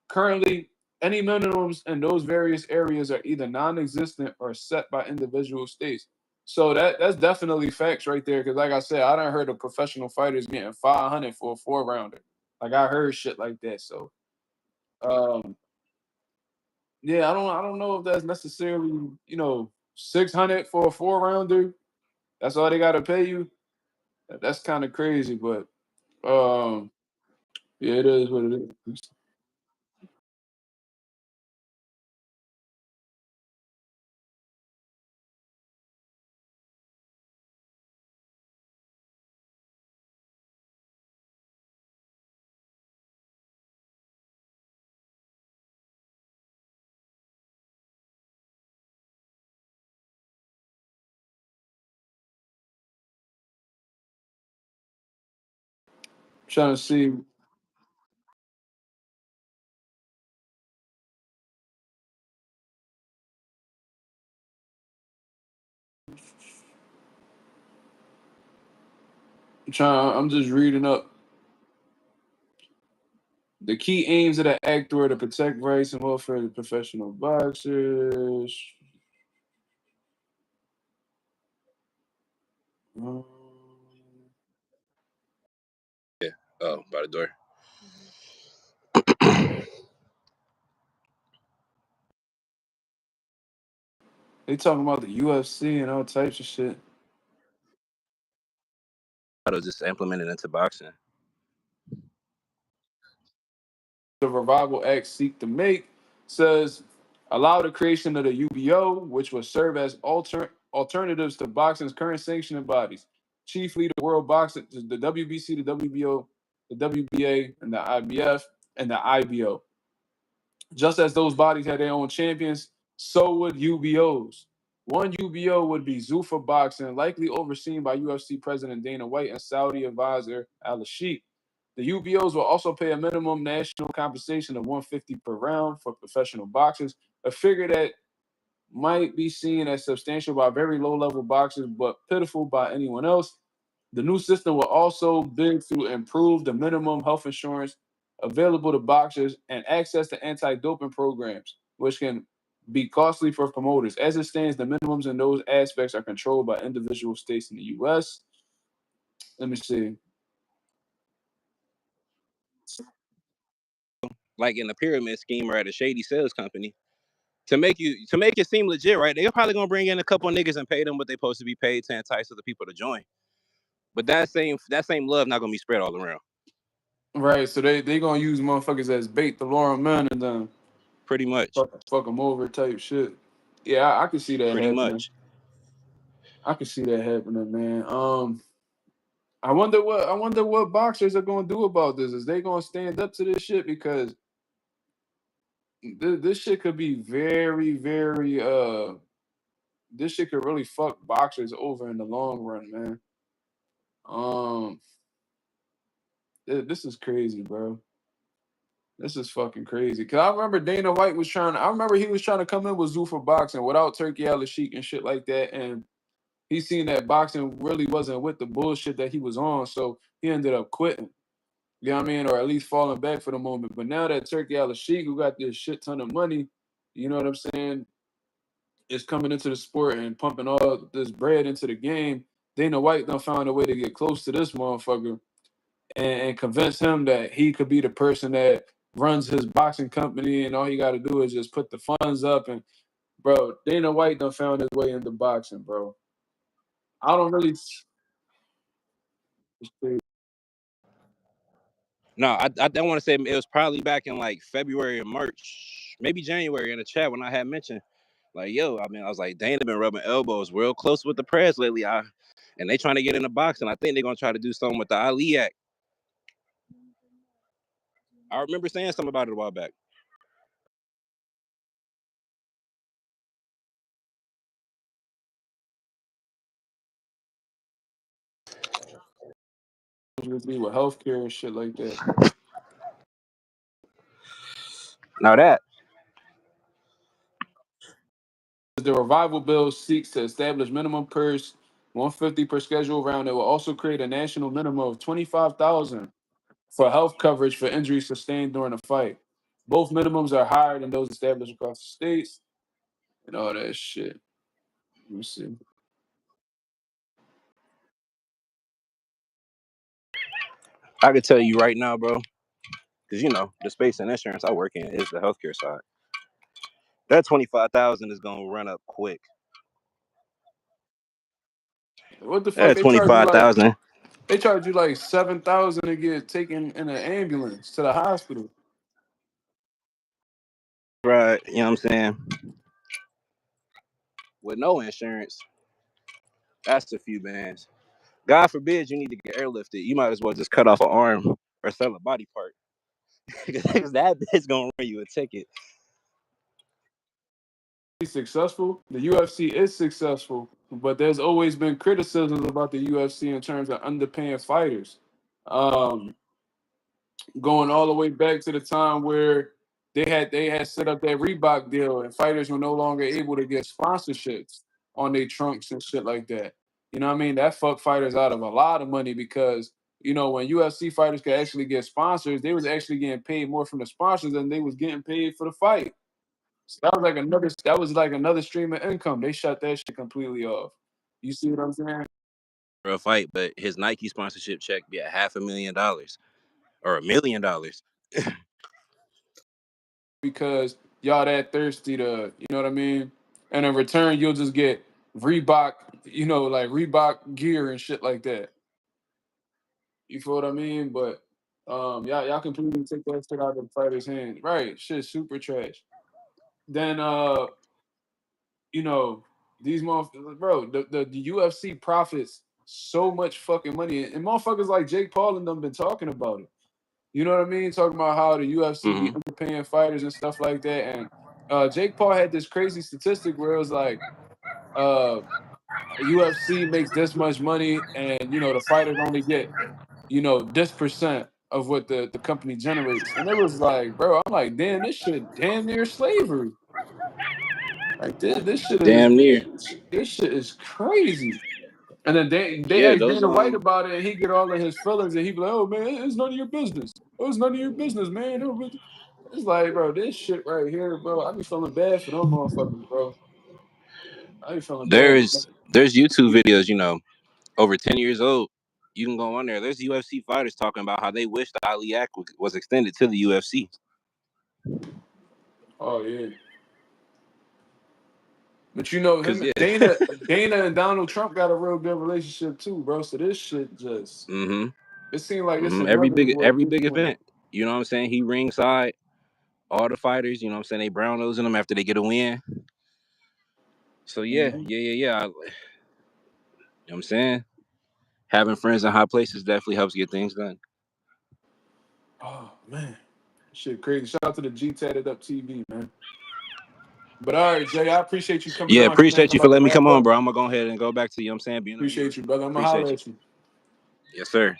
Currently, any minimums in those various areas are either non-existent or set by individual states. So that's definitely facts right there. Because like I said, I done heard of professional fighters getting 500 for a 4 rounder. Like I heard shit like that. So um, yeah, I don't know if that's necessarily 600 for a 4 rounder. That's all they got to pay you. That's kind of crazy, but um, yeah, it is what it is. Trying to see. I'm just reading up. The key aims of the act were to protect rights and welfare of the professional boxers. Um, Yeah. Oh, by the door. they talking about the UFC and all types of shit. How to just implement it into boxing. The Revival Act seek to make says allow the creation of the UBO, which will serve as alternatives to boxing's current sanctioning bodies, chiefly the World Boxing, the WBC, the WBO, the WBA, and the IBF, and the IBO. Just as those bodies had their own champions, so would UBOs. One UBO would be Zuffa Boxing, likely overseen by UFC President Dana White and Saudi advisor Al-Sheikh. The UBOs will also pay a minimum national compensation of 150 per round for professional boxers, a figure that might be seen as substantial by very low-level boxers, but pitiful by anyone else. The new system will also bid to improve the minimum health insurance available to boxers and access to anti-doping programs, which can be costly for promoters. As it stands, the minimums in those aspects are controlled by individual states in the U.S. Let me see. Like in a pyramid scheme or at a shady sales company. To make it seem legit, right? They're probably gonna bring in a couple of niggas and pay them what they're supposed to be paid to entice other people to join. But that same love not gonna be spread all around. Right, so they gonna use motherfuckers as bait to lure them in and then Pretty much. fuck them over type shit. Yeah, I can see that Pretty happening. much. I can see that happening, man. I wonder what boxers are gonna do about this. Is they gonna stand up to this shit? Because this shit could be very, very this shit could really fuck boxers over in the long run, man. Um This is crazy, bro. This is fucking crazy. Cause I remember Dana White was trying. I remember he was trying to come in with Zuffa boxing without Turkey Al-Sheikh and shit like that, and he seen that boxing really wasn't with the bullshit that he was on, so he ended up quitting. You know what I mean? Or at least falling back for the moment. But now that Turkey Al-Sheikh, who got this shit ton of money, you know what I'm saying, is coming into the sport and pumping all this bread into the game, Dana White done found a way to get close to this motherfucker and convince him that he could be the person that runs his boxing company, and all he got to do is just put the funds up. And bro, Dana White done found his way into boxing, bro. I don't really. No, I don't want to say it was probably back in like February or March, maybe January in the chat when I had mentioned, like, yo, I mean, I was like, Dana been rubbing elbows real close with the press lately. And they trying to get in the boxing. I think they're gonna try to do something with the Ali Act. I remember saying something about it a while back. With healthcare and shit like that. Now that the revival bill seeks to establish minimum purse 150 per schedule round. It will also create a national minimum of 25,000 for health coverage for injuries sustained during a fight. Both minimums are higher than those established across the states and all that shit. Let me see. I could tell you right now, bro, because you know the space and insurance I work in is the healthcare side. That 25,000 is gonna run up quick. What the fuck? That 25,000. They charge you like 7,000 to get taken in an ambulance to the hospital. Right, you know what I'm saying? With no insurance, that's a few bands. God forbid you need to get airlifted. You might as well just cut off an arm or sell a body part. Because that bitch gonna run you a ticket. Successful. The UFC is successful, but there's always been criticisms about the UFC in terms of underpaying fighters. Um, Going all the way back to the time where they had set up that Reebok deal, and fighters were no longer able to get sponsorships on their trunks and shit like that. You know what I mean? That fucked fighters out of a lot of money because when UFC fighters could actually get sponsors, they was actually getting paid more from the sponsors than they was getting paid for the fight. So that was like another stream of income. They shut that shit completely off. You see what I'm saying? For a fight, but his Nike sponsorship check be at $500,000 or $1 million. Because y'all that thirsty to, you know what I mean? And in return, you'll just get Reebok, like Reebok gear and shit like that. You feel what I mean? But y'all completely take that shit out of the fighter's hands. Right. Shit super trash. Then these motherfuckers, bro, the UFC profits so much fucking money. And motherfuckers like Jake Paul and them been talking about it. You know what I mean? Talking about how the UFC be underpaying fighters and stuff like that. And Jake Paul had this crazy statistic where it was like, UFC makes this much money, and the fighters only get, this percent of what the company generates. And it was like, bro, I'm like, damn, this shit damn near slavery. Like this shit is Damn near. this shit is crazy. And then they Yeah, asked those Dana White about it, and he get all of his feelings, and he be like, "Oh man, it's none of your business. Oh, it's none of your business, man." It's like, bro, this shit right here, bro. I be feeling bad for them motherfuckers, bro. I be feeling bad for them. there's YouTube videos, over 10 years old. You can go on there. There's UFC fighters talking about how they wish the Ali Act was extended to the UFC. Oh yeah. But Cause him, yeah. Dana and Donald Trump got a real good relationship too, bro. So this shit just it seemed like it's Every inevitable at this big point. event. You know what I'm saying? He ringside all the fighters. You know what I'm saying? They brown nosing them after they get a win. So yeah. You know what I'm saying? Having friends in high places definitely helps get things done. Oh man, shit crazy. Shout out to the G Tatted Up TV, man. But all right, Jay, I appreciate you coming Yeah, on, man. appreciate I'm you for about to letting me wrap come on, up. bro. I'm gonna go ahead and go back to you. Know what I'm saying, being a viewer. Appreciate you, brother. I'm gonna Appreciate holler you. at you. Yes, sir.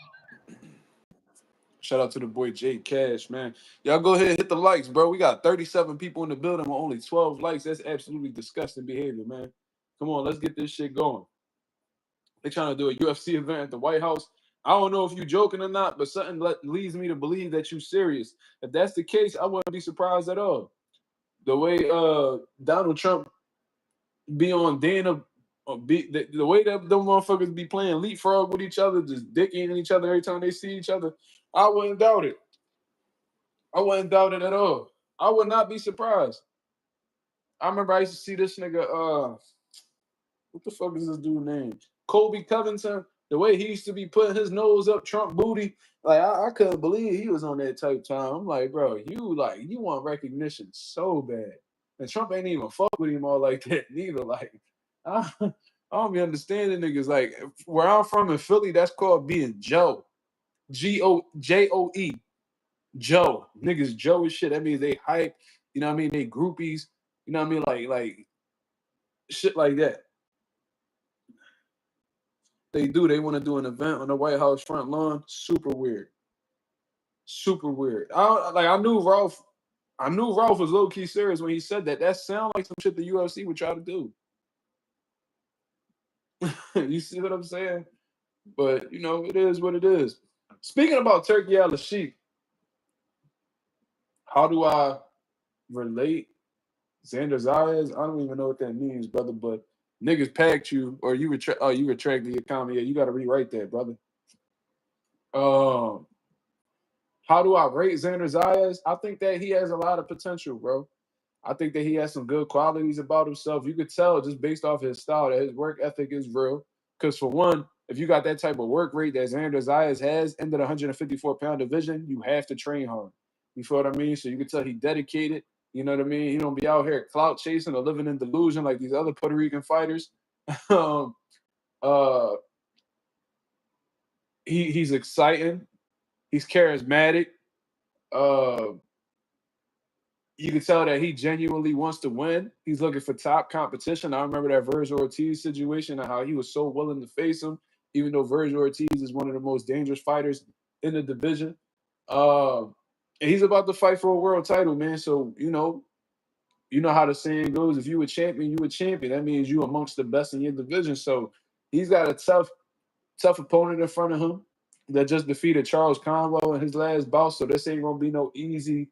Shout out to the boy Jay Cash, man. Y'all go ahead and hit the likes, bro. We got 37 people in the building with only 12 likes. That's absolutely disgusting behavior, man. Come on, let's get this shit going. They trying to do a UFC event at the White House. I don't know if you joking or not, but something leads me to believe that you serious. If that's the case, I wouldn't be surprised at all. The way Donald Trump be on Dana, the way that them motherfuckers be playing leapfrog with each other, just dicking each other every time they see each other, I wouldn't doubt it. I wouldn't doubt it at all. I would not be surprised. I remember I used to see this nigga, what the fuck is this dude name? Kobe Covington. The way he used to be putting his nose up Trump booty, like I couldn't believe he was on that type time. I'm like, bro, you want recognition so bad, and Trump ain't even fuck with him all like that neither. Like, I don't be understanding niggas. Like where I'm from in Philly, that's called being Joe, Joe. Joe. Niggas Joe as shit. That means they hype. You know what I mean? They groupies. You know what I mean? Like shit like that. They do. They want to do an event on the White House front lawn. Super weird. Super weird. I knew Ralph. I knew Ralph was low key serious when he said that. That sounds like some shit the UFC would try to do. You see what I'm saying? But you know, it is what it is. Speaking about Turkey Al-Sheikh, how do I relate Xander Zayas? I don't even know what that means, brother. But niggas packed you, or you retracted your comment. Yeah, you got to rewrite that, brother. How do I rate Xander Zayas? I think that he has a lot of potential, bro. I think that he has some good qualities about himself. You could tell just based off his style that his work ethic is real. Because for one, if you got that type of work rate that Xander Zayas has in the 154-pound division, you have to train hard. You feel what I mean? So you can tell he dedicated. You know what I mean? He don't be out here clout chasing or living in delusion like these other Puerto Rican fighters. He's exciting. He's charismatic. You can tell that he genuinely wants to win. He's looking for top competition. I remember that Virgil Ortiz situation and how he was so willing to face him, even though Virgil Ortiz is one of the most dangerous fighters in the division. And he's about to fight for a world title, man. So, you know how the saying goes, if you a champion, you a champion. That means you amongst the best in your division. So he's got a tough opponent in front of him that just defeated Charles Conwell in his last bout. So this ain't gonna be no easy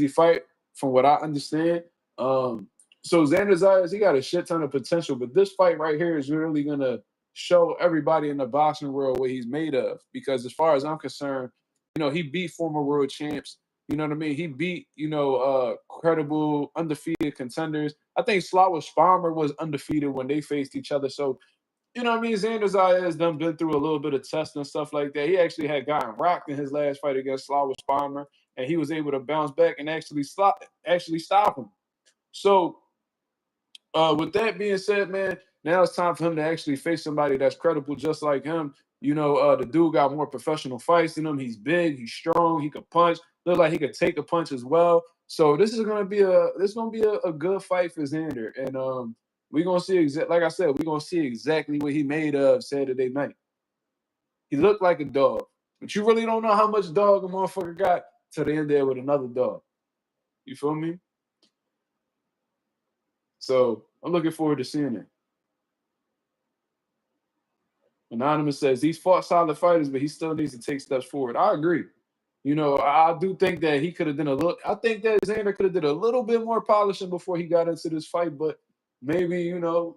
fight from what I understand. So Xander Zayas, he got a shit ton of potential, but this fight right here is really gonna show everybody in the boxing world what he's made of. Because as far as I'm concerned, he beat former world champs. You know what I mean? He beat, credible, undefeated contenders. I think Slava Sparmer was undefeated when they faced each other. So you know what I mean? Xander Zayas done been through a little bit of testing and stuff like that. He actually had gotten rocked in his last fight against Slava Sparmer, and he was able to bounce back and actually stop him. So, with that being said, man, now it's time for him to actually face somebody that's credible just like him. The dude got more professional fights than him. He's big, he's strong, he could punch. Look like he could take a punch as well. So this is gonna be a good fight for Xander, and we're gonna see like I said, we're gonna see exactly what he made of Saturday night. He looked like a dog, but you really don't know how much dog a motherfucker got till they end there with another dog. You feel me? So I'm looking forward to seeing it. Anonymous says he's fought solid fighters, but he still needs to take steps forward. I agree. I do think that he could have done a little. I think that Xander could have did a little bit more polishing before he got into this fight, but maybe the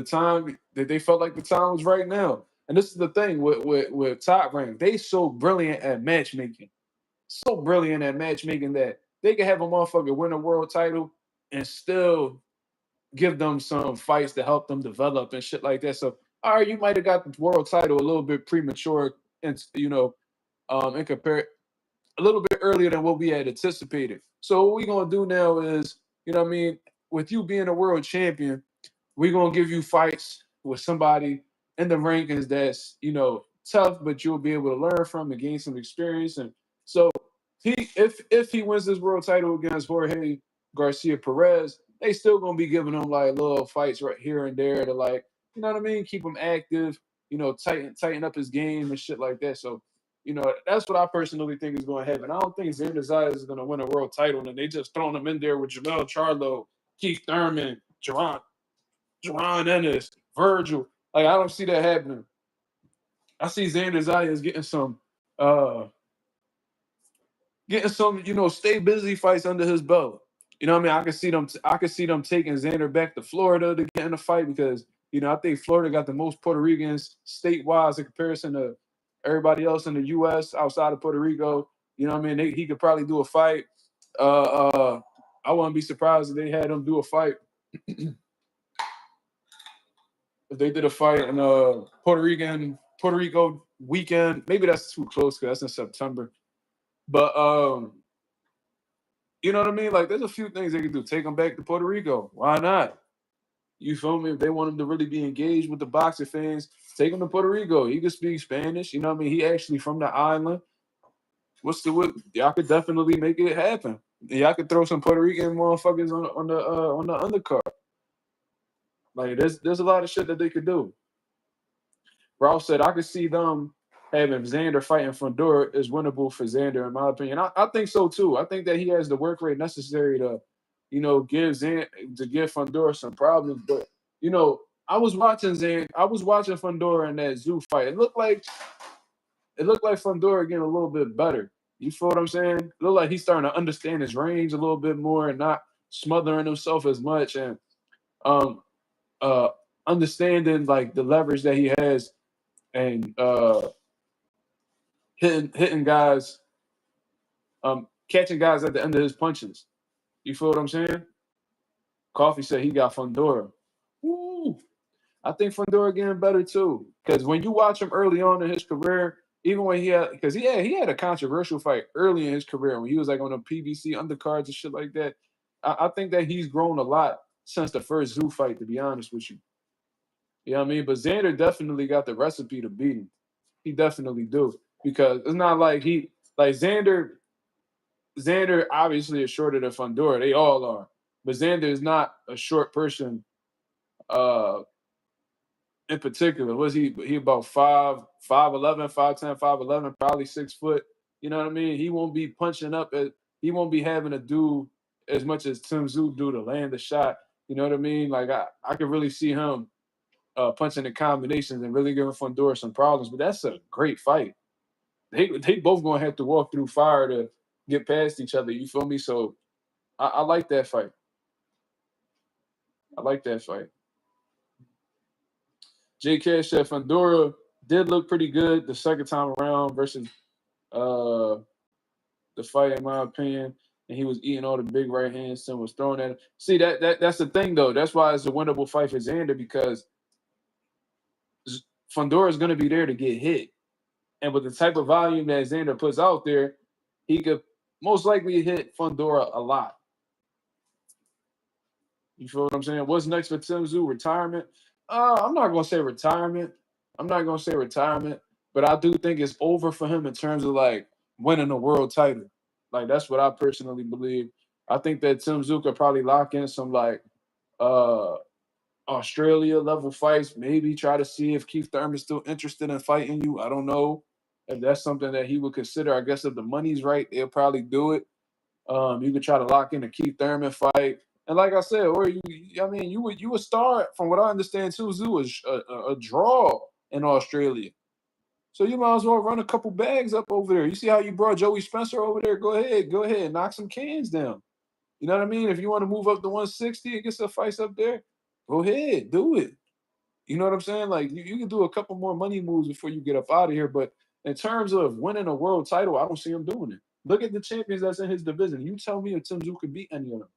time that they felt like the time was right now. And this is the thing with Top Rank. They so brilliant at matchmaking. So brilliant at matchmaking that they can have a motherfucker win a world title and still give them some fights to help them develop and shit like that. So, all right, you might have got the world title a little bit premature and and compare a little bit earlier than what we had anticipated. So what we're gonna do now is, with you being a world champion, we're gonna give you fights with somebody in the rankings that's tough, but you'll be able to learn from and gain some experience. And so if he wins this world title against Jorge Garcia Perez, they still gonna be giving him like little fights right here and there to keep him active, tighten up his game and shit like that. So, that's what I personally think is going to happen. I don't think Xander Zayas is going to win a world title, and they just throwing him in there with Jamel Charlo, Keith Thurman, Jerron Ennis, Virgil. Like, I don't see that happening. I see Xander Zayas getting some, stay busy fights under his belt. You know what I mean? I can see them taking Xander back to Florida to get in a fight because, I think Florida got the most Puerto Ricans state-wise in comparison to everybody else in the U.S. outside of Puerto Rico. You know what I mean? He could probably do a fight. I wouldn't be surprised if they had him do a fight. If they did a fight in Puerto Rico weekend, maybe that's too close because that's in September. But you know what I mean? Like, there's a few things they can do. Take him back to Puerto Rico. Why not? You feel me? If they want him to really be engaged with the boxing fans, take him to Puerto Rico. He can speak Spanish. You know what I mean? He actually from the island. Y'all could definitely make it happen. Y'all could throw some Puerto Rican motherfuckers on the undercard. Like, there's a lot of shit that they could do. Ralph said I could see them having Xander fighting Fundora is winnable for Xander, in my opinion. I think so too. I think that he has the work rate necessary to, give Fundora some problems. But I was watching Fundora in that Zoo fight. It looked like Fundora getting a little bit better. You feel what I'm saying? It looked like he's starting to understand his range a little bit more and not smothering himself as much, and understanding like the leverage that he has, and hitting guys, catching guys at the end of his punches. You feel what I'm saying? Coffee said he got Fundora. Woo! I think Fundora getting better too. Because when you watch him early on in his career, even when he had a controversial fight early in his career when he was like on the PBC undercards and shit like that. I think that he's grown a lot since the first Zoo fight, to be honest with you. You know what I mean? But Xander definitely got the recipe to beat him. He definitely do. Because it's not like Xander obviously is shorter than Fundora. They all are. But Xander is not a short person in particular. Was he about 5'11", 5'10", 5'11", probably 6 foot. You know what I mean? He won't be punching up he won't be having to do as much as Tim Tszyu do to land the shot. You know what I mean? Like I could really see him punching the combinations and really giving Fundora some problems. But that's a great fight. They both gonna have to walk through fire to get past each other. You feel me? So I like that fight. J. Cash said Fundora did look pretty good the second time around versus the fight, in my opinion. And he was eating all the big right hands Tim was throwing at him. See, that's the thing, though. That's why it's a winnable fight for Xander, because Fundora is going to be there to get hit. And with the type of volume that Xander puts out there, he could most likely hit Fundora a lot. You feel what I'm saying? What's next for Tim Tszyu? Retirement? I'm not going to say retirement. But I do think it's over for him in terms of, like, winning a world title. Like, that's what I personally believe. I think that Tim Tszyu could probably lock in some, like, Australia-level fights, maybe try to see if Keith Thurman's still interested in fighting you. I don't know if that's something that he would consider. I guess if the money's right, they'll probably do it. You could try to lock in a Keith Thurman fight. And like I said, you would start, from what I understand, too, Tszyu is a draw in Australia. So you might as well run a couple bags up over there. You see how you brought Joey Spencer over there? Go ahead, knock some cans down. You know what I mean? If you want to move up to 160 and get some fights up there, go ahead, do it. You know what I'm saying? Like, you can do a couple more money moves before you get up out of here. But in terms of winning a world title, I don't see him doing it. Look at the champions that's in his division. You tell me if Tim Tszyu could beat any of them.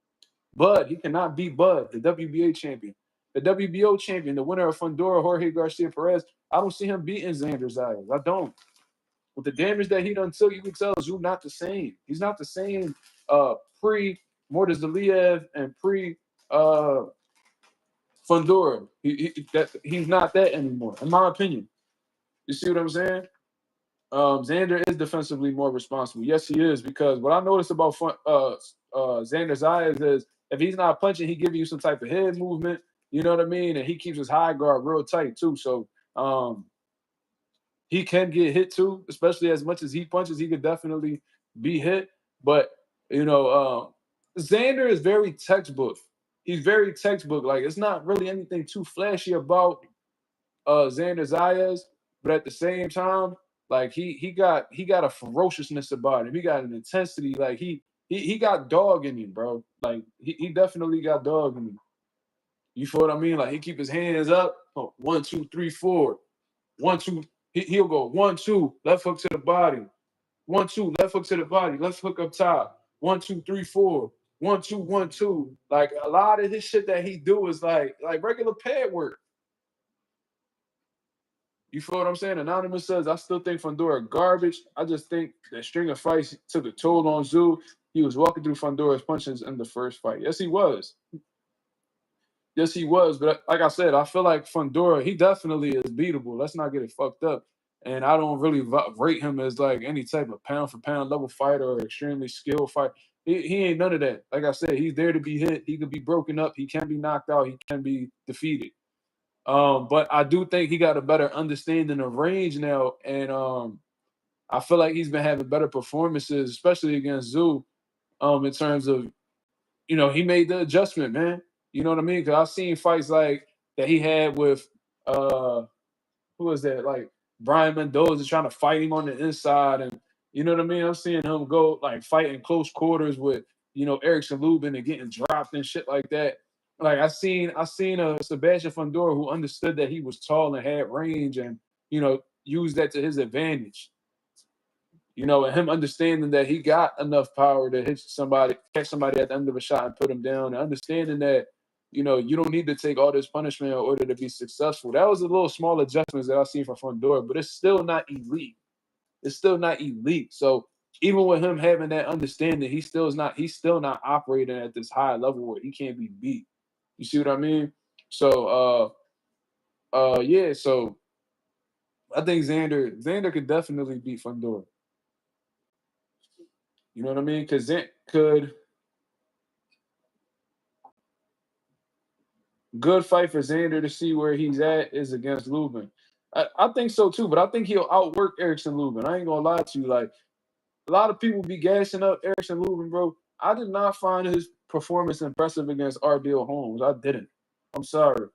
Bud, he cannot beat Bud, the WBA champion. The WBO champion, the winner of Fundora, Jorge Garcia Perez, I don't see him beating Xander Zayas. I don't. With the damage that he done took, you can tell Tszyu not the same. He's not the same pre-Mortis Zaliev and pre-Fundora. He's not that anymore, in my opinion. You see what I'm saying? Xander is defensively more responsible. Yes, he is, because what I noticed about Xander Zayas is if he's not punching, he gives you some type of head movement. You know what I mean? And he keeps his high guard real tight too. So he can get hit too, especially as much as he punches. He could definitely be hit. But Xander is very textbook. He's very textbook. Like it's not really anything too flashy about Xander Zayas, but at the same time, like he got a ferociousness about him. He got an intensity. Like he got dog in him, bro. Like he definitely got dog in him. You feel what I mean? Like he keep his hands up. Oh, 1, 2, 3, 4. 1, 2. He'll go 1, 2, left hook to the body. 1, 2, left hook to the body. Left hook up top. 1, 2, 3, 4. 1, 2, 1, 2. Like a lot of his shit that he do is like regular pad work. You feel what I'm saying? Anonymous says, I still think Fundora garbage. I just think that string of fights took a toll on Zoo. He was walking through Fundora's punches in the first fight. Yes, he was. Yes, he was. But like I said, I feel like Fundora, he definitely is beatable. Let's not get it fucked up. And I don't really rate him as like any type of pound for pound level fighter or extremely skilled fighter. He ain't none of that. Like I said, he's there to be hit. He could be broken up. He can be knocked out. He can be defeated. But I do think he got a better understanding of range now. And I feel like he's been having better performances, especially against Zoo, in terms of, he made the adjustment, man. You know what I mean? Because I've seen fights like that he had with who was that? Like Brian Mendoza trying to fight him on the inside, and you know what I mean. I'm seeing him go like fight in close quarters with Erickson Lubin and getting dropped and shit like that. Like I seen a Sebastian Fundora who understood that he was tall and had range, and used that to his advantage. And him understanding that he got enough power to hit somebody, catch somebody at the end of a shot and put him down, and understanding that, you don't need to take all this punishment in order to be successful. That was a little small adjustments that I've seen from Fundora, but it's still not elite. It's still not elite. So even with him having that understanding, he's still not operating at this high level where he can't be beat. You see what I mean? So yeah, so I think Xander could definitely beat Fundora. You know what I mean? Because good fight for Xander to see where he's at is against Lubin. I think so too, but I think he'll outwork Erickson Lubin. I ain't gonna lie to you. Like a lot of people be gassing up Erickson Lubin, bro. I did not find his performance impressive against Ardell Holmes. I didn't. I'm sorry.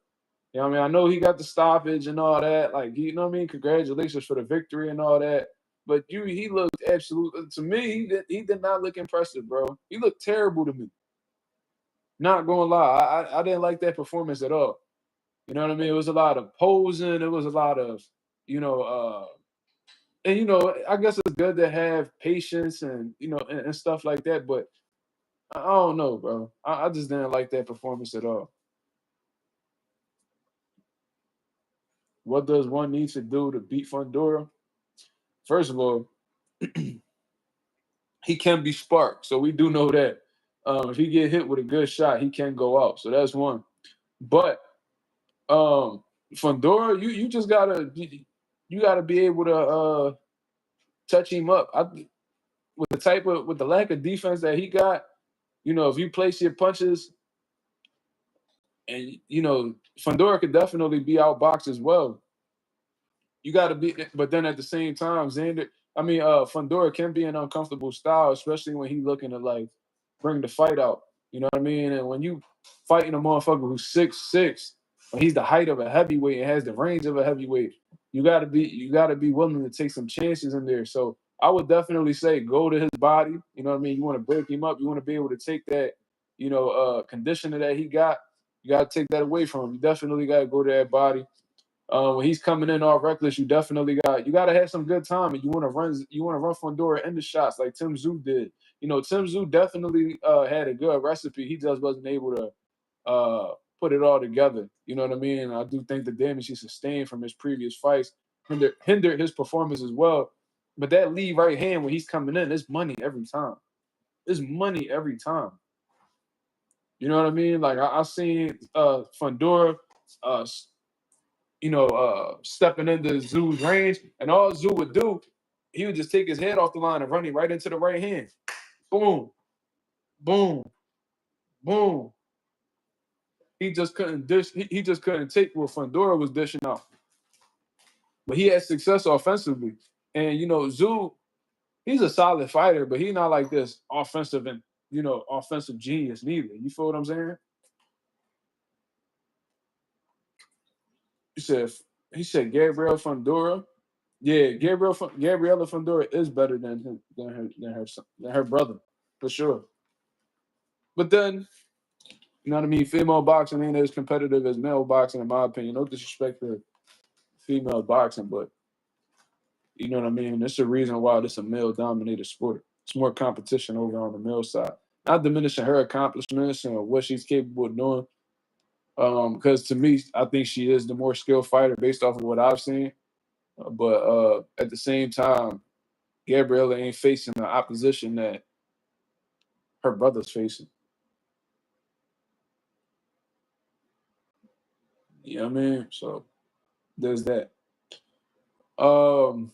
You know what I mean? I know he got the stoppage and all that. Like, you know what I mean? Congratulations for the victory and all that. But he looked absolutely, to me, he did not look impressive, bro. He looked terrible to me. Not gonna lie. I didn't like that performance at all. You know what I mean? It was a lot of posing. It was a lot of, and I guess it's good to have patience and and stuff like that. But I don't know, bro. I just didn't like that performance at all. What does one need to do to beat Fundora? First of all, he can be sparked, so we do know that. If he get hit with a good shot, he can go out. So that's one. But Fundora, you just gotta be able to touch him up. With the lack of defense that he got, if you place your punches, and Fundora could definitely be outboxed as well. You got to be, but then at the same time, Fundora can be an uncomfortable style, especially when he's looking to like bring the fight out. You know what I mean? And when you fighting a motherfucker who's 6'6", when he's the height of a heavyweight and has the range of a heavyweight, you gotta be willing to take some chances in there. So I would definitely say go to his body. You know what I mean? You want to break him up. You want to be able to take that, conditioner that he got. You got to take that away from him. You definitely got to go to that body. When he's coming in all reckless, you definitely got to have some good time, and you want to run Fundora into shots like Tim Tszyu did. Tim Tszyu definitely had a good recipe. He just wasn't able to put it all together. You know what I mean? And I do think the damage he sustained from his previous fights hindered his performance as well. But that lead right hand when he's coming in, it's money every time. It's money every time. You know what I mean? Like I seen Fundora stepping into Zoo's range, and all Zoo would do, he would just take his head off the line and run it right into the right hand. Boom, boom, boom. He just couldn't dish. He just couldn't take what Fundora was dishing out. but he had success offensively. And Zoo, he's a solid fighter, but he's not like this offensive and offensive genius neither. You feel what I'm saying? He said Gabrielle Fundora. Yeah, Gabriella Fundora is better than her brother for sure. But then, you know what I mean? Female boxing ain't as competitive as male boxing, in my opinion. No disrespect to female boxing, but you know what I mean? It's a reason why this is a male-dominated sport. It's more competition over on the male side. Not diminishing her accomplishments and what she's capable of doing. Because to me, I think she is the more skilled fighter based off of what I've seen. But at the same time, Gabriella ain't facing the opposition that her brother's facing. You know what I mean? So there's that. I'm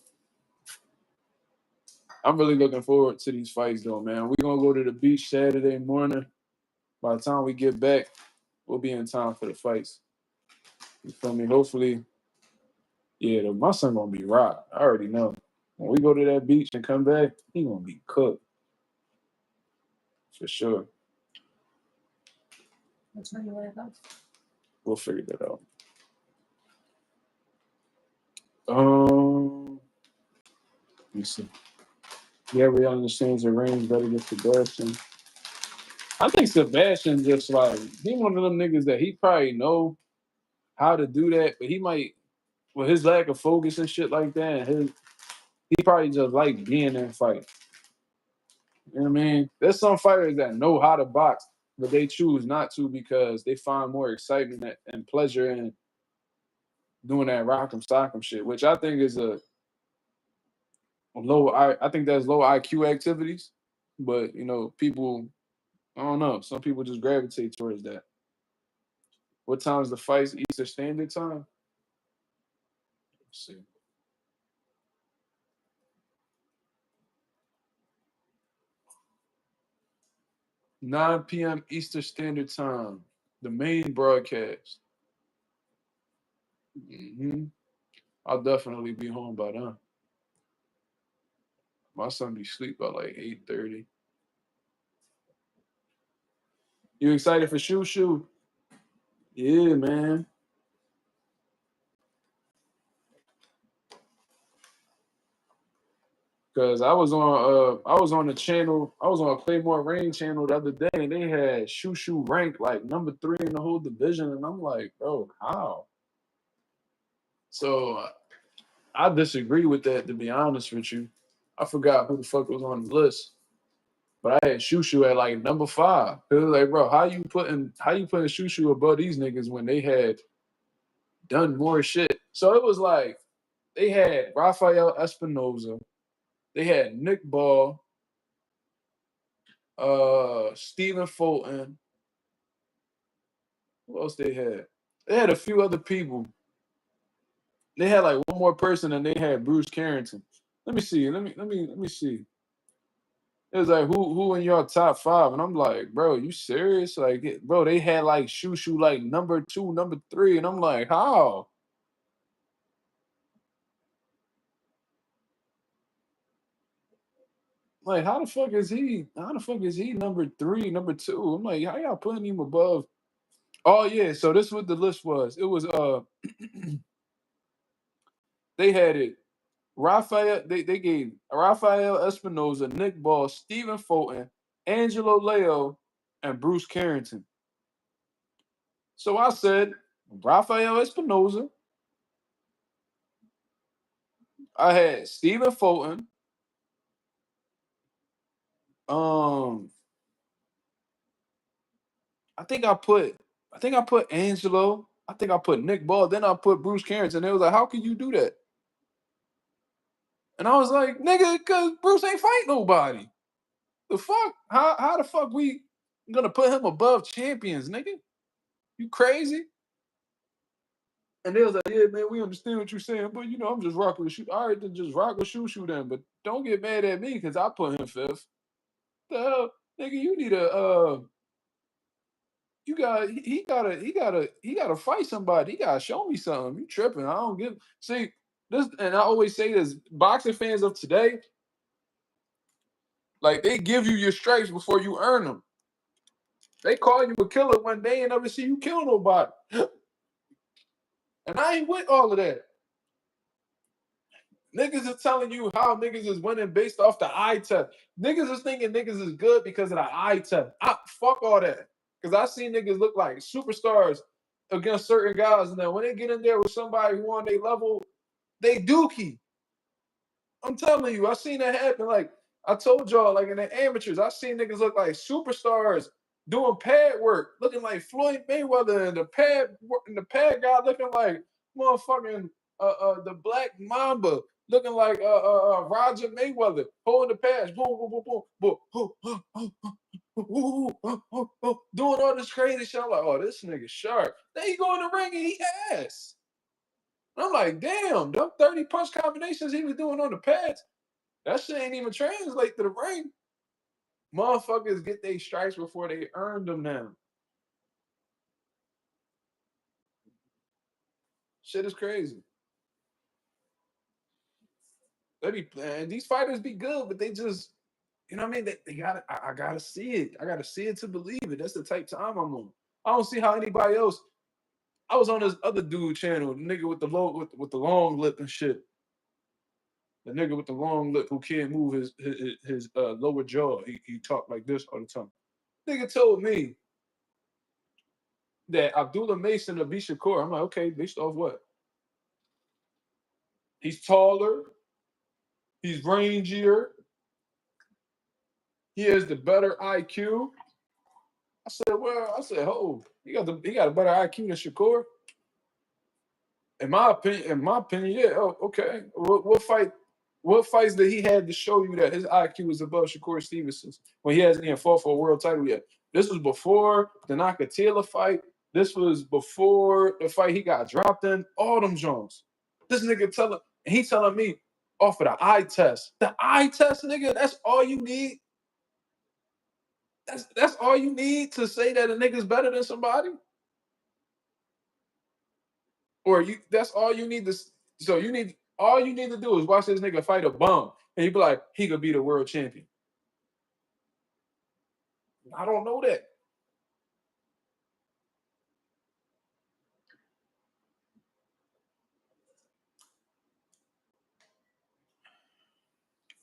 really looking forward to these fights though, man. We're gonna go to the beach Saturday morning. By the time we get back, we'll be in time for the fights. You feel me? Hopefully, yeah, my son gonna be rocked. I already know. When we go to that beach and come back, he gonna be cooked. For sure. We'll figure that out. Let me see. Gabriel understands the range better than Sebastian. I think Sebastian just like he one of them niggas that he probably know how to do that, but he might with his lack of focus and shit like that, he probably just like being in a fight. You know what I mean? There's some fighters that know how to box, but they choose not to because they find more excitement and pleasure in doing that rock'em sock'em shit, which I think is a low. I think that's low IQ activities, but people. I don't know. Some people just gravitate towards that. What time is the fights? Eastern Standard Time. Let's see. 9 p.m. Eastern Standard Time. The main broadcast. I'll definitely be home by then. My son be asleep by like 8:30. You excited for Shoo Shoo? Yeah, man. Cause I was on the channel, I was on Claymore Rain channel the other day, and they had Shoo Shoo ranked like number 3 in the whole division, and I'm like, bro, how? So I disagree with that, to be honest with you. I forgot who the fuck was on the list, but I had Shoo Shoo at like number 5. It was like, bro, how you putting Shoo Shoo above these niggas when they had done more shit? So it was like they had Rafael Espinoza, they had Nick Ball, Stephen Fulton. Who else they had? They had a few other people. They had like one more person, and they had Bruce Carrington. Let me see. Let me see. It was like who in your top 5, and I'm like, bro, you serious? Like, bro, they had like Shoo Shoo like number 2, number 3, and I'm like, how? Like, how the fuck is he? How the fuck is he number 3, number 2? I'm like, how y'all putting him above? Oh yeah, so this is what the list was. It was they had it. Rafael, they gave Rafael Espinoza, Nick Ball, Stephen Fulton, Angelo Leo, and Bruce Carrington. So I said Rafael Espinoza. I had Stephen Fulton. I think I put Angelo. I think I put Nick Ball. Then I put Bruce Carrington. They was like, how can you do that? And I was like, nigga, because Bruce ain't fight nobody. The fuck? How the fuck we gonna put him above champions, nigga? You crazy? And they was like, yeah, man, we understand what you're saying, but I'm just rocking with Shoo. All right, then just rock with Shoo Shoo then. But don't get mad at me because I put him 5th. The hell, nigga, you need a he gotta fight somebody. He gotta show me something. You tripping. I don't give see This, and I always say this: boxing fans of today, like they give you your stripes before you earn them. They call you a killer one day and never see you kill nobody. And I ain't with all of that. Niggas is telling you how niggas is winning based off the eye test. Niggas is thinking niggas is good because of the eye test. Fuck all that. Because I seen niggas look like superstars against certain guys, and then when they get in there with somebody who on their level, they dookie. I'm telling you, I seen that happen. Like I told y'all, like in the amateurs, I seen niggas look like superstars doing pad work, looking like Floyd Mayweather, and the pad guy looking like motherfucking the Black Mamba, looking like Roger Mayweather, holding the pads, boom, boom, boom, boom, boom, doing all this crazy shit. I'm like, oh, this nigga sharp. Then he go in the ring and he ass. I'm like, damn, them 30 punch combinations he was doing on the pads, that shit ain't even translate to the ring. Motherfuckers get their stripes before they earn them now. Shit is crazy. And these fighters be good, but they just, you know what I mean? They gotta, I gotta see it. I gotta see it to believe it. That's the type of time I'm on. I don't see how anybody else. I was on this other dude channel, the nigga with the with the long lip and shit. The nigga with the long lip who can't move his lower jaw. He talked like this all the time. Nigga told me that Abdullah Mason of Shakur. I'm like, okay, based off what? He's taller. He's rangier. He has the better IQ. I said, oh, he got a better IQ than Shakur. In my opinion, yeah. Oh, okay. What fights did he have to show you that his IQ is above Shakur Stevenson's when he hasn't even fought for a world title yet? This was before the Nakatila fight. This was before the fight he got dropped in. All them Jones. This nigga telling me off of the eye test. The eye test, nigga, that's all you need. That's all you need to say that a nigga's better than somebody? Or that's all you need to, so all you need to do is watch this nigga fight a bum and you be like, he could be the world champion. I don't know that.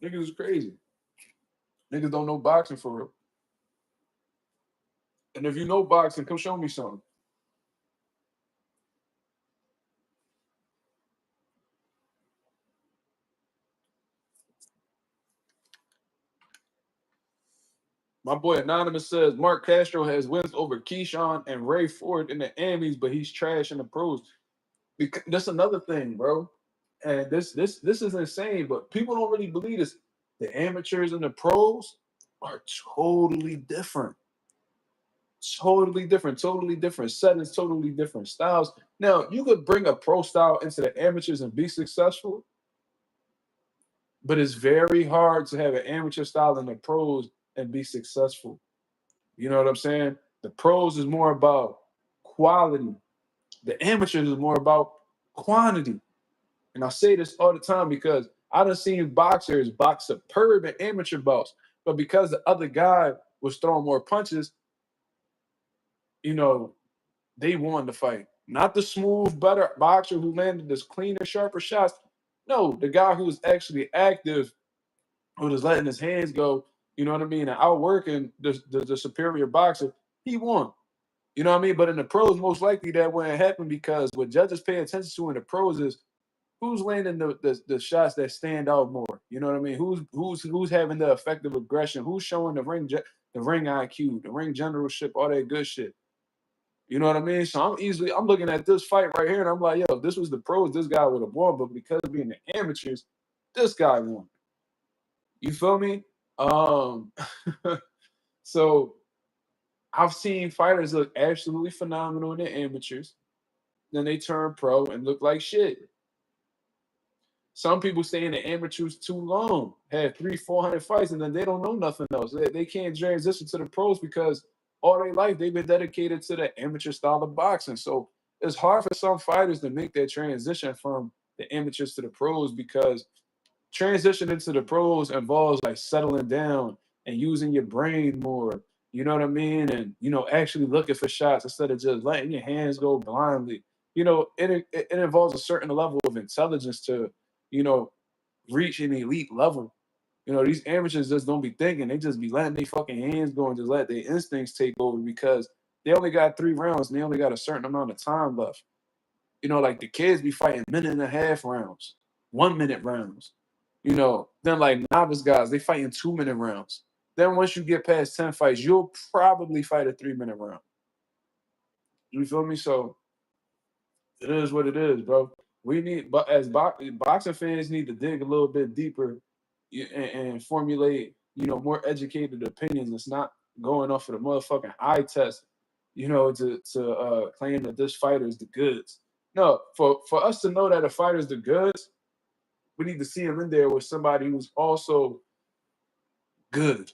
Niggas is crazy. Niggas don't know boxing for real. And if you know boxing, come show me something. My boy Anonymous says Mark Castro has wins over Keyshawn and Ray Ford in the Amis, but he's trash in the pros. Because that's another thing, bro. And this is insane, but people don't really believe this. The amateurs and the pros are totally different. Totally different settings, totally different styles. Now, you could bring a pro style into the amateurs and be successful, but it's very hard to have an amateur style in the pros and be successful. You know what I'm saying? The pros is more about quality. The amateurs is more about quantity. And I say this all the time because I done seen boxers box superb and amateur bouts, but because the other guy was throwing more punches, you know, they won the fight. Not the smooth, better boxer who landed this cleaner, sharper shots. No, the guy who was actually active, who was letting his hands go, you know what I mean, and outworking the superior boxer, he won. You know what I mean? But in the pros, most likely that wouldn't happen because what judges pay attention to in the pros is who's landing the shots that stand out more. You know what I mean? Who's having the effective aggression? Who's showing the ring IQ, the ring generalship, all that good shit. You know what I mean? So I'm looking at this fight right here, and I'm like, yo, if this was the pros, this guy would have won. But because of being the amateurs, this guy won. You feel me? So I've seen fighters look absolutely phenomenal in the amateurs. Then they turn pro and look like shit. Some people stay in the amateurs too long, had 300-400 fights, and then they don't know nothing else. They can't transition to the pros because all their life they've been dedicated to the amateur style of boxing. So it's hard for some fighters to make that transition from the amateurs to the pros, because transition into the pros involves like settling down and using your brain more. You know what I mean? And actually looking for shots instead of just letting your hands go blindly. It involves a certain level of intelligence to, you know, reach an elite level. These amateurs just don't be thinking. They just be letting their fucking hands go and just let their instincts take over, because they only got 3 rounds and they only got a certain amount of time left. Like the kids be fighting minute and a half rounds, 1 minute rounds. Then like novice guys, they fighting 2 minute rounds. Then once you get past 10 fights, you'll probably fight a 3 minute round. You feel me? So it is what it is, bro. We need, but as boxing fans, need to dig a little bit deeper and formulate, more educated opinions. It's not going off of the motherfucking eye test, to claim that this fighter is the goods. No, for us to know that a fighter is the goods, we need to see him in there with somebody who's also good.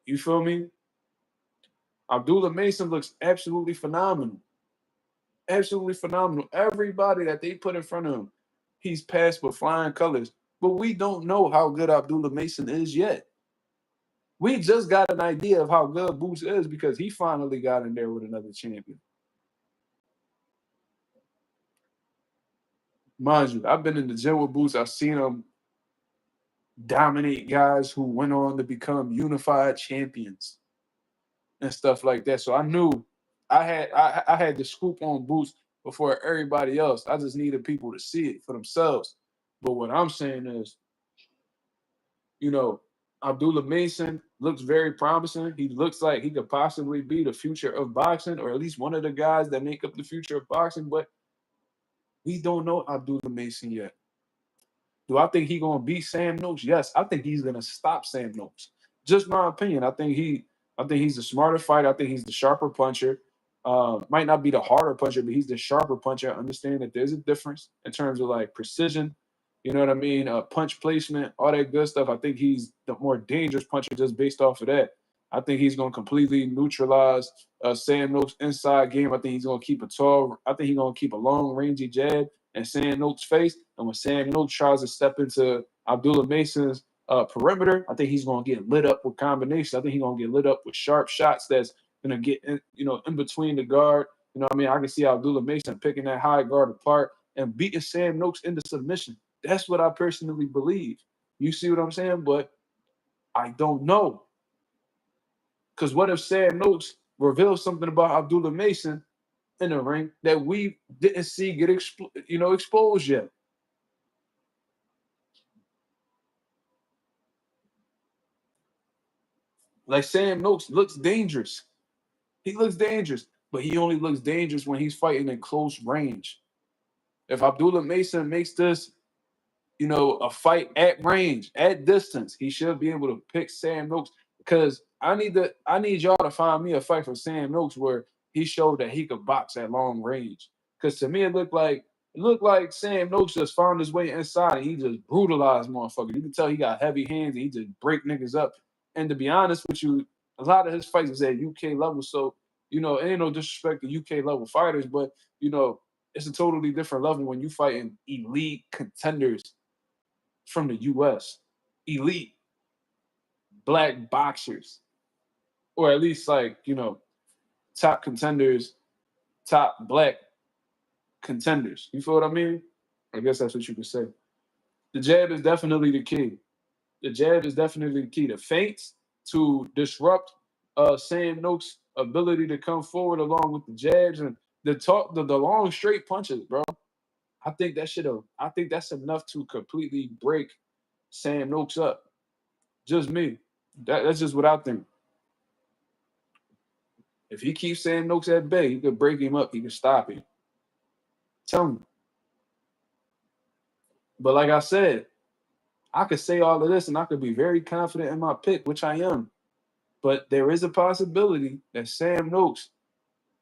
You feel me? Abdullah Mason looks absolutely phenomenal. Absolutely phenomenal. Everybody that they put in front of him, he's passed with flying colors. But we don't know how good Abdullah Mason is yet. We just got an idea of how good Boots is because he finally got in there with another champion. Mind you, I've been in the gym with Boots. I've seen him dominate guys who went on to become unified champions and stuff like that. So I knew I had the scoop on Boots before everybody else. I just needed people to see it for themselves. But what I'm saying is, Abdullah Mason looks very promising. He looks like he could possibly be the future of boxing, or at least one of the guys that make up the future of boxing. But we don't know Abdullah Mason yet. Do I think he's gonna beat Sam Noakes? Yes, I think he's gonna stop Sam Noakes. Just my opinion. I think he's the smarter fighter. I think he's the sharper puncher. Might not be the harder puncher, but he's the sharper puncher. I understand that there's a difference in terms of like precision. You know what I mean? Punch placement, all that good stuff. I think he's the more dangerous puncher just based off of that. I think he's going to completely neutralize Sam Noakes' inside game. I think he's going to keep I think he's going to keep a long, rangy jab in Sam Noakes' face. And when Sam Noakes tries to step into Abdullah Mason's perimeter, I think he's going to get lit up with combinations. I think he's going to get lit up with sharp shots that's going to get in between the guard. You know what I mean? I can see Abdullah Mason picking that high guard apart and beating Sam Noakes into submission. That's what I personally believe. You see what I'm saying? But I don't know. Because what if Sam Noakes reveals something about Abdullah Mason in the ring that we didn't see get exposed yet? Like Sam Noakes looks dangerous. He looks dangerous, but he only looks dangerous when he's fighting in close range. If Abdullah Mason makes this a fight at range, at distance, he should be able to pick Sam Noakes. Because I need y'all to find me a fight for Sam Noakes where he showed that he could box at long range. Because to me, it looked like Sam Noakes just found his way inside and he just brutalized motherfuckers. You can tell he got heavy hands and he just break niggas up. And to be honest with you, a lot of his fights is at UK level. So, it ain't no disrespect to UK level fighters, but it's a totally different level when you fighting elite contenders from the US, elite black boxers, or at least top contenders, top black contenders. You feel what I mean? I guess that's what you could say. The jab is definitely the key. The jab is definitely the key. The feints to disrupt Sam Noakes' ability to come forward along with the jabs and the long straight punches, bro. I think that's enough to completely break Sam Noakes up. Just me. That's just what I think. If he keeps Sam Noakes at bay, he could break him up. He could stop him. Tell me. But like I said, I could say all of this and I could be very confident in my pick, which I am. But there is a possibility that Sam Noakes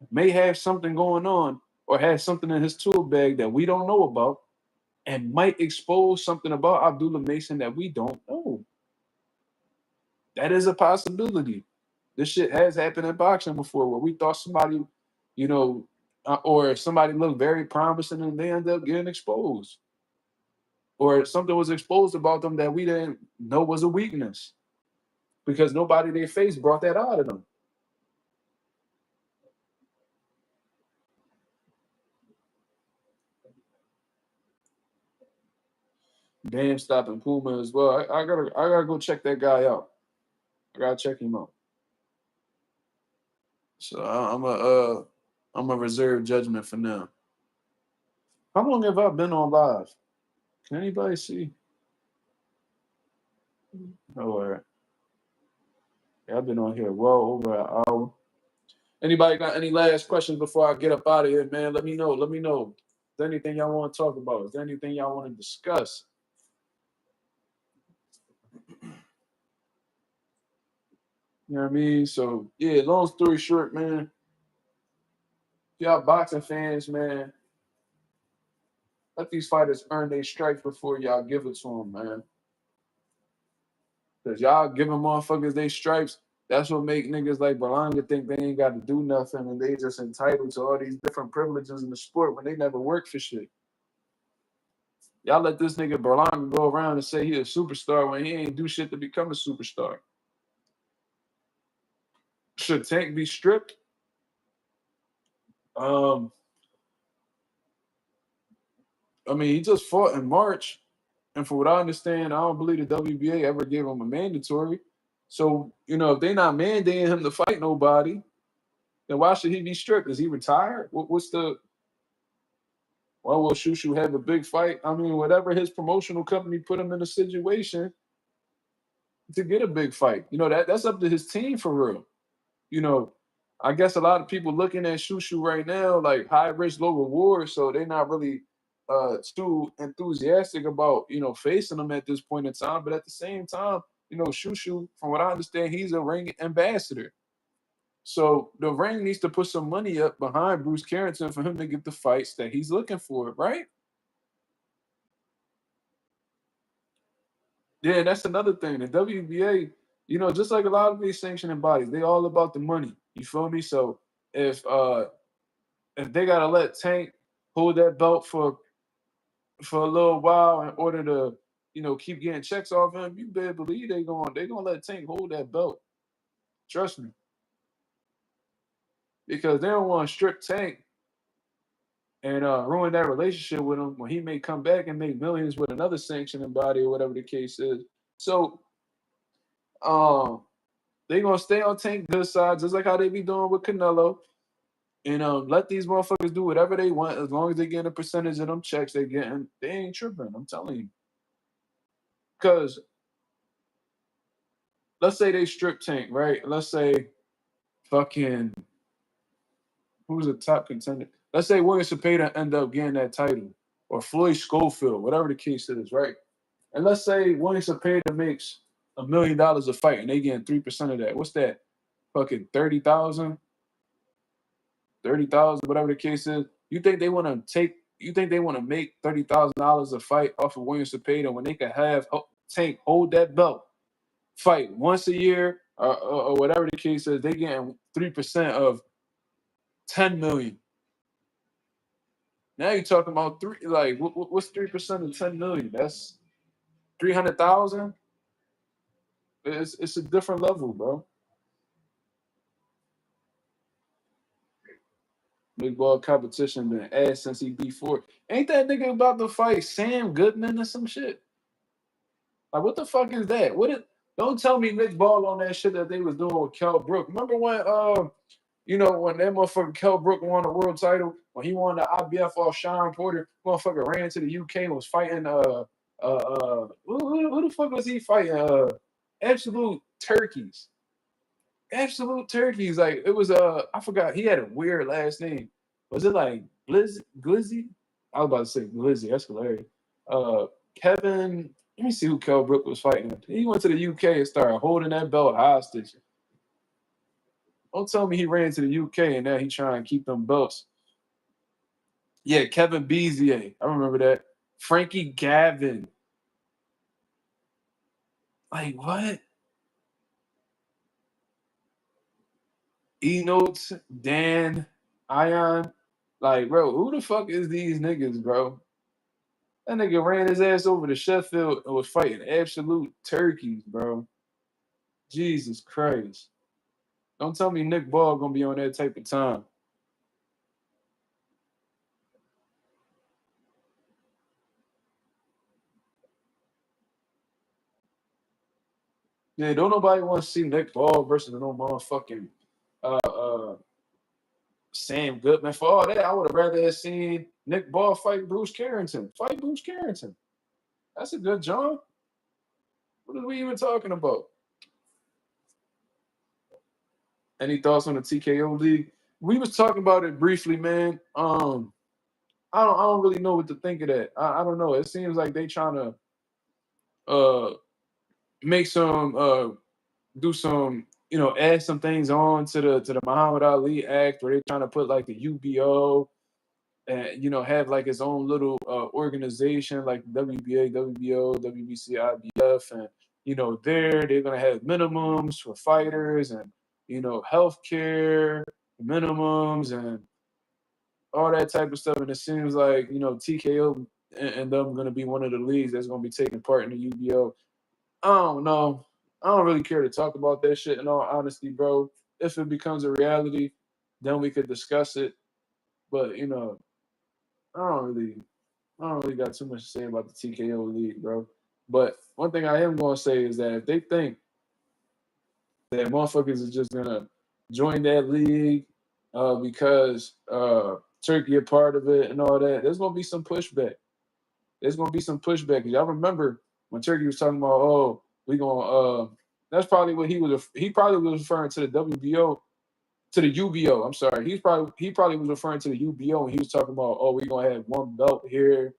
may have something going on or has something in his tool bag that we don't know about and might expose something about Abdullah Mason that we don't know. That is a possibility. This shit has happened in boxing before where we thought somebody, or if somebody looked very promising and they end up getting exposed, or something was exposed about them that we didn't know was a weakness because nobody they face brought that out of them. Damn, stopping Puma as well. I gotta go check that guy out. I gotta check him out. So I'm a reserve judgment for now. How long have I been on live? Can anybody see? Oh, all right. Yeah, I've been on here well over an hour. Anybody got any last questions before I get up out of here, man? Let me know. Let me know. Is there anything y'all want to talk about? Is there anything y'all want to discuss? You know what I mean? So yeah, long story short, man. Y'all boxing fans, man, let these fighters earn their stripes before y'all give it to them, man. Cause y'all giving motherfuckers they stripes. That's what make niggas like Berlanga think they ain't got to do nothing and they just entitled to all these different privileges in the sport when they never worked for shit. Y'all let this nigga Berlanga go around and say he a superstar when he ain't do shit to become a superstar. Should Tank be stripped? Um, I mean, he just fought in March, and for what I understand, I don't believe the WBA ever gave him a mandatory. So, if they not mandating him to fight nobody, then why should he be stripped? Is he retired? Why will Shushu have a big fight? I mean, whatever his promotional company put him in a situation to get a big fight. That's up to his team for real. You know, I guess a lot of people looking at Shushu right now like high risk, low reward, so they're not really too enthusiastic about facing him at this point in time. But at the same time, Shushu, from what I understand, he's a ring ambassador. So the ring needs to put some money up behind Bruce Carrington for him to get the fights that he's looking for, right? Yeah, that's another thing. The WBA, just like a lot of these sanctioning bodies, they all about the money. You feel me? So if they gotta let Tank hold that belt for a little while in order to, keep getting checks off him, you better believe they gonna let Tank hold that belt. Trust me. Because they don't want to strip Tank and ruin that relationship with him when he may come back and make millions with another sanctioning body or whatever the case is. So um they gonna stay on Tank good side, just like how they be doing with Canelo. And let these motherfuckers do whatever they want as long as they get a percentage of them checks they getting. They ain't tripping. I'm telling you. Because let's say they strip Tank, right? Let's say fucking who's a top contender? Let's say William Cepeda end up getting that title, or Floyd Schofield, whatever the case is, right? And let's say William Cepeda makes $1 million a fight, and they getting 3% of that. What's that? Fucking 30,000, 30,000, whatever the case is. You think they want to take? You think they want to make $30,000 a fight off of William Cepeda when they could have Tank hold that belt, fight once a year, or whatever the case is? They getting 3% of 10 million. Now you're talking about three. Like, what's 3% of 10 million? That's 300,000. It's a different level, bro. Big ball competition been ass since he beat Ford. Ain't that nigga about to fight Sam Goodman or some shit? Like, what the fuck is that? Don't tell me Nick Ball on that shit that they was doing with Kell Brook. Remember when when that motherfucker Kell Brook won the world title, when he won the IBF off Sean Porter, motherfucker ran to the UK and was fighting who the fuck was he fighting? Absolute Turkeys. Absolute Turkeys. Like it was I forgot he had a weird last name. Was it like Glizzy? I was about to say Glizzy, that's hilarious. Kevin, let me see who Kell Brook was fighting. He went to the UK and started holding that belt hostage. Don't tell me he ran to the UK and now he trying to keep them belts. Yeah, Kevin Bezier. I remember that. Frankie Gavin. Like what? E Notes, Dan, Ion. Like, bro, who the fuck is these niggas, bro? That nigga ran his ass over to Sheffield and was fighting absolute turkeys, bro. Jesus Christ. Don't tell me Nick Ball gonna be on that type of time. Yeah, don't nobody want to see Nick Ball versus no motherfucking Sam Goodman. For all that, I would have rather have seen Nick Ball fight Bruce Carrington. Fight Bruce Carrington. That's a good job. What are we even talking about? Any thoughts on the TKO league? We was talking about it briefly, man. I don't really know what to think of that. I don't know. It seems like they trying to uh make some do some, add some things on to the Muhammad Ali Act, where they trying to put like the UBO and have like its own little organization like WBA, WBO, WBC, IBF, and they're gonna have minimums for fighters and healthcare minimums and all that type of stuff. And it seems like TKO and them gonna be one of the leagues that's gonna be taking part in the UBO. I don't know. I don't really care to talk about that shit in all honesty, bro. If it becomes a reality, then we could discuss it. But I don't really got too much to say about the TKO league, bro. But one thing I am gonna say is that if they think that motherfuckers is just gonna join that league because Turkey a part of it and all that, there's gonna be some pushback. There's gonna be some pushback. Y'all remember when Turkey was talking about, oh, we gonna that's probably what he probably was referring to the WBO, to the UBO. I'm sorry. He probably was referring to the UBO and he was talking about, oh, we gonna have one belt here,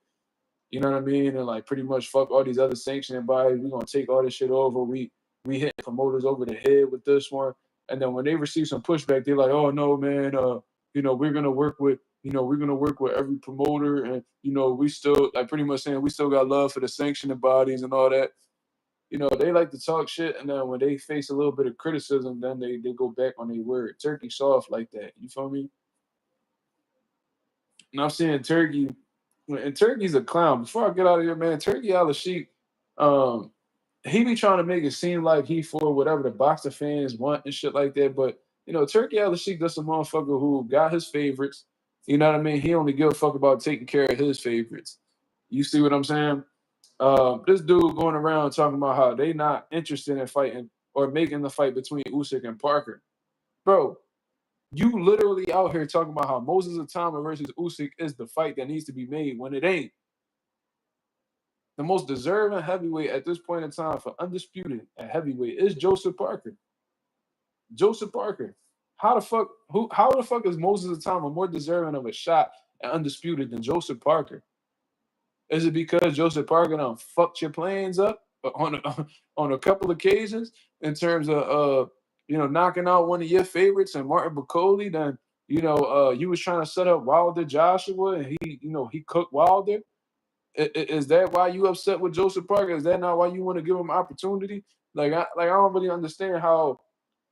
you know what I mean? And like pretty much fuck all these other sanctioning bodies. We're gonna take all this shit over. We hit promoters over the head with this one. And then when they receive some pushback, they're like, oh no, man, we're gonna work with every promoter, and we still, like, pretty much saying we still got love for the sanctioning bodies and all that. They like to talk shit, and then when they face a little bit of criticism, then they go back on their word. Turkey soft like that. You feel me? And I'm saying Turkey, and Turkey's a clown. Before I get out of here, man, Turkey Al-Sheikh, um, he be trying to make it seem like he for whatever the boxer fans want and shit like that. But Turkey Al-Sheikh, that's a motherfucker who got his favorites. You know what I mean? He only give a fuck about taking care of his favorites. You see what I'm saying? This dude going around talking about how they not interested in fighting or making the fight between Usyk and Parker. Bro, you literally out here talking about how Moses Atama versus Usyk is the fight that needs to be made when it ain't. The most deserving heavyweight at this point in time for undisputed at heavyweight is Joseph Parker. Joseph Parker. How the fuck is Moses Atama more deserving of a shot at undisputed than Joseph Parker? Is it because Joseph Parker done fucked your plans up on a couple occasions in terms of knocking out one of your favorites and Martin Bacoli? Then you was trying to set up Wilder Joshua and he cooked Wilder. Is that why you upset with Joseph Parker? Is that not why you want to give him opportunity? I don't really understand how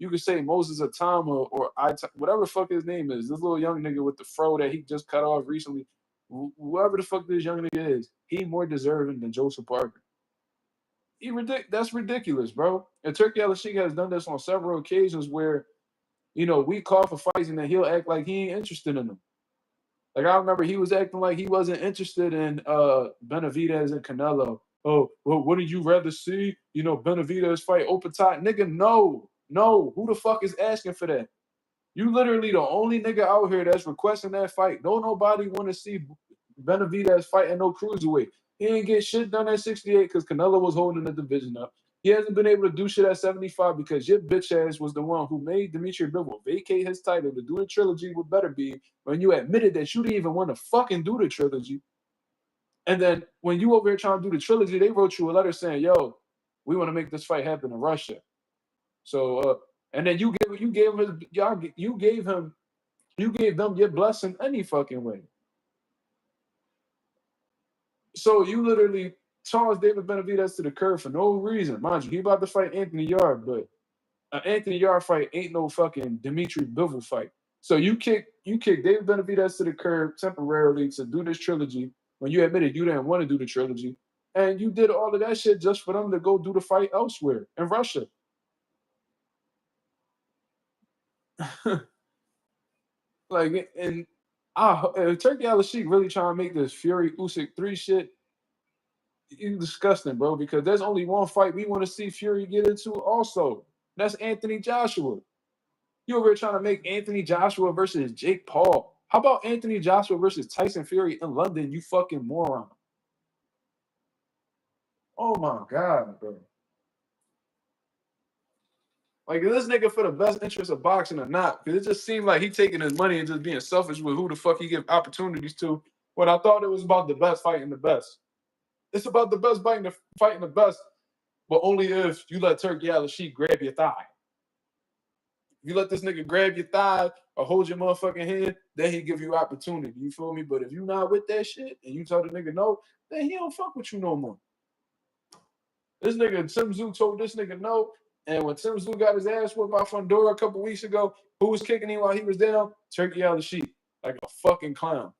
you could say Moses Atama or whatever the fuck his name is, this little young nigga with the fro that he just cut off recently. Whoever the fuck this young nigga is, he more deserving than Joseph Parker. That's ridiculous, bro. And Turkey Al-Sheikh has done this on several occasions where, we call for fights and then he'll act like he ain't interested in them. Like, I remember he was acting like he wasn't interested in Benavidez and Canelo. Oh, well, what did you rather see? Benavidez fight open top? Nigga, no. Who the fuck is asking for that? You literally the only nigga out here that's requesting that fight. Don't nobody want to see Benavidez fighting no cruiserweight. He ain't get shit done at 68 because Canelo was holding the division up. He hasn't been able to do shit at 75 because your bitch ass was the one who made Dimitri Bivol vacate his title to do the trilogy with Beterbiev when you admitted that you didn't even want to fucking do the trilogy. And then when you over here trying to do the trilogy, they wrote you a letter saying, yo, we want to make this fight happen in Russia. So and then you gave them your blessing any fucking way. So you literally tossed David Benavidez to the curb for no reason. Mind you, he about to fight Anthony Yarde, but an Anthony Yarde fight ain't no fucking Dimitri Bivol fight. So you kick David Benavidez to the curb temporarily to do this trilogy when you admitted you didn't want to do the trilogy, and you did all of that shit just for them to go do the fight elsewhere in Russia. Like, and Turkey Al-Sheikh really trying to make this Fury Usyk 3 shit. It's disgusting, bro, because there's only one fight we want to see Fury get into also. That's Anthony Joshua. You over here trying to make Anthony Joshua versus Jake Paul. How about Anthony Joshua versus Tyson Fury in London, you fucking moron? Oh my God, bro. Like, is this nigga for the best interest of boxing or not? Because it just seemed like he taking his money and just being selfish with who the fuck he give opportunities to, when I thought it was about the best fighting the best. It's about the best fighting the best, but only if you let Turkey Al-Sheikh grab your thigh. If you let this nigga grab your thigh or hold your motherfucking hand, then he give you opportunity. You feel me? But if you not with that shit and you tell the nigga no, then he don't fuck with you no more. This nigga, Tim Tszyu told this nigga no. And when Tim Tszyu got his ass whooped by Fundora a couple weeks ago, who was kicking him while he was down? Turkey Al-Sheikh. Like a fucking clown.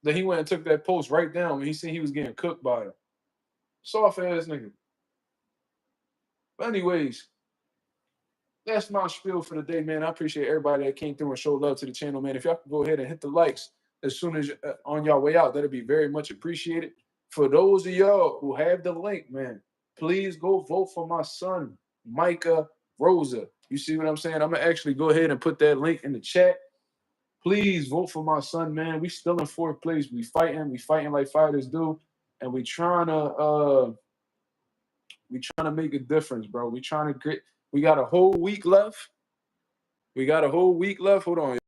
Then he went and took that post right down when he seen he was getting cooked by him. Soft ass nigga. But anyways, that's my spiel for the day, man. I appreciate everybody that came through and showed love to the channel, man. If y'all could go ahead and hit the likes as soon as on y'all way out, that'd be very much appreciated. For those of y'all who have the link, man, please go vote for my son, Micah Rosa. You see what I'm saying? I'm gonna actually go ahead and put that link in the chat. Please vote for my son, man. We still in 4th place. We fighting like fighters do, and we trying to make a difference, bro. We trying to get. We got a whole week left. Hold on.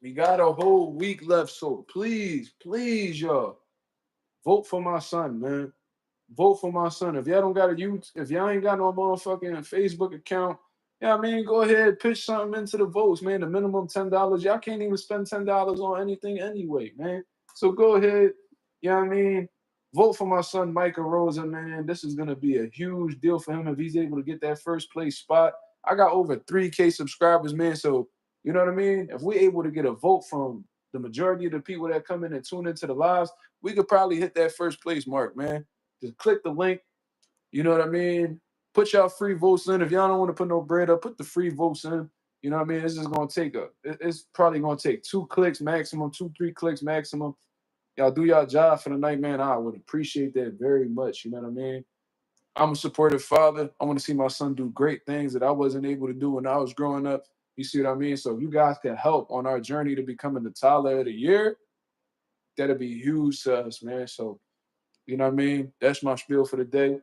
We got a whole week left, so please, y'all, vote for my son, man. Vote for my son. If y'all don't got if y'all ain't got no motherfucking Facebook account, yeah, I mean, go ahead, pitch something into the votes, man. The minimum $10. Y'all can't even spend $10 on anything anyway, man. So go ahead, you know what I mean? Vote for my son, Micah Rosa, man. This is gonna be a huge deal for him if he's able to get that 1st place spot. I got over 3K subscribers, man. So you know what I mean? If we're able to get a vote from the majority of the people that come in and tune into the lives, we could probably hit that 1st place mark, man. Just click the link. You know what I mean? Put y'all free votes in. If y'all don't want to put no bread up, put the free votes in. You know what I mean? This is going to take it's probably going to take 2 clicks maximum, 2-3 clicks maximum. Y'all do y'all job for the night, man. I would appreciate that very much. You know what I mean? I'm a supportive father. I want to see my son do great things that I wasn't able to do when I was growing up. You see what I mean? So if you guys can help on our journey to becoming the Tyler of the Year, that'd be huge to us, man. So, you know what I mean? That's my spiel for the day.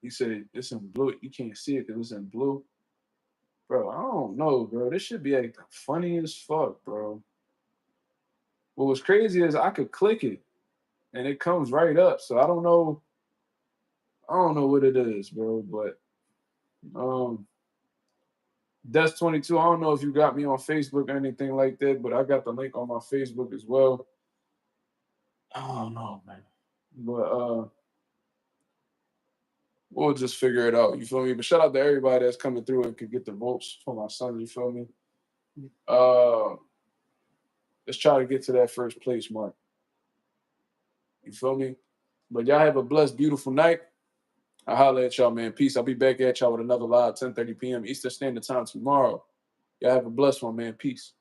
He said it's in blue. You can't see it because it's in blue. Bro, I don't know, bro. This should be like funny as fuck, bro. What was crazy is I could click it and it comes right up. So I don't know what it is, bro. But That's 22. I don't know if you got me on Facebook or anything like that, but I got the link on my Facebook as well. I don't know, man. But we'll just figure it out. You feel me? But shout out to everybody that's coming through and could get the votes for my son. You feel me? Let's try to get to that 1st place mark. You feel me? But y'all have a blessed, beautiful night. I'll holler at y'all, man. Peace. I'll be back at y'all with another live 10:30 p.m. Eastern Standard Time tomorrow. Y'all have a blessed one, man. Peace.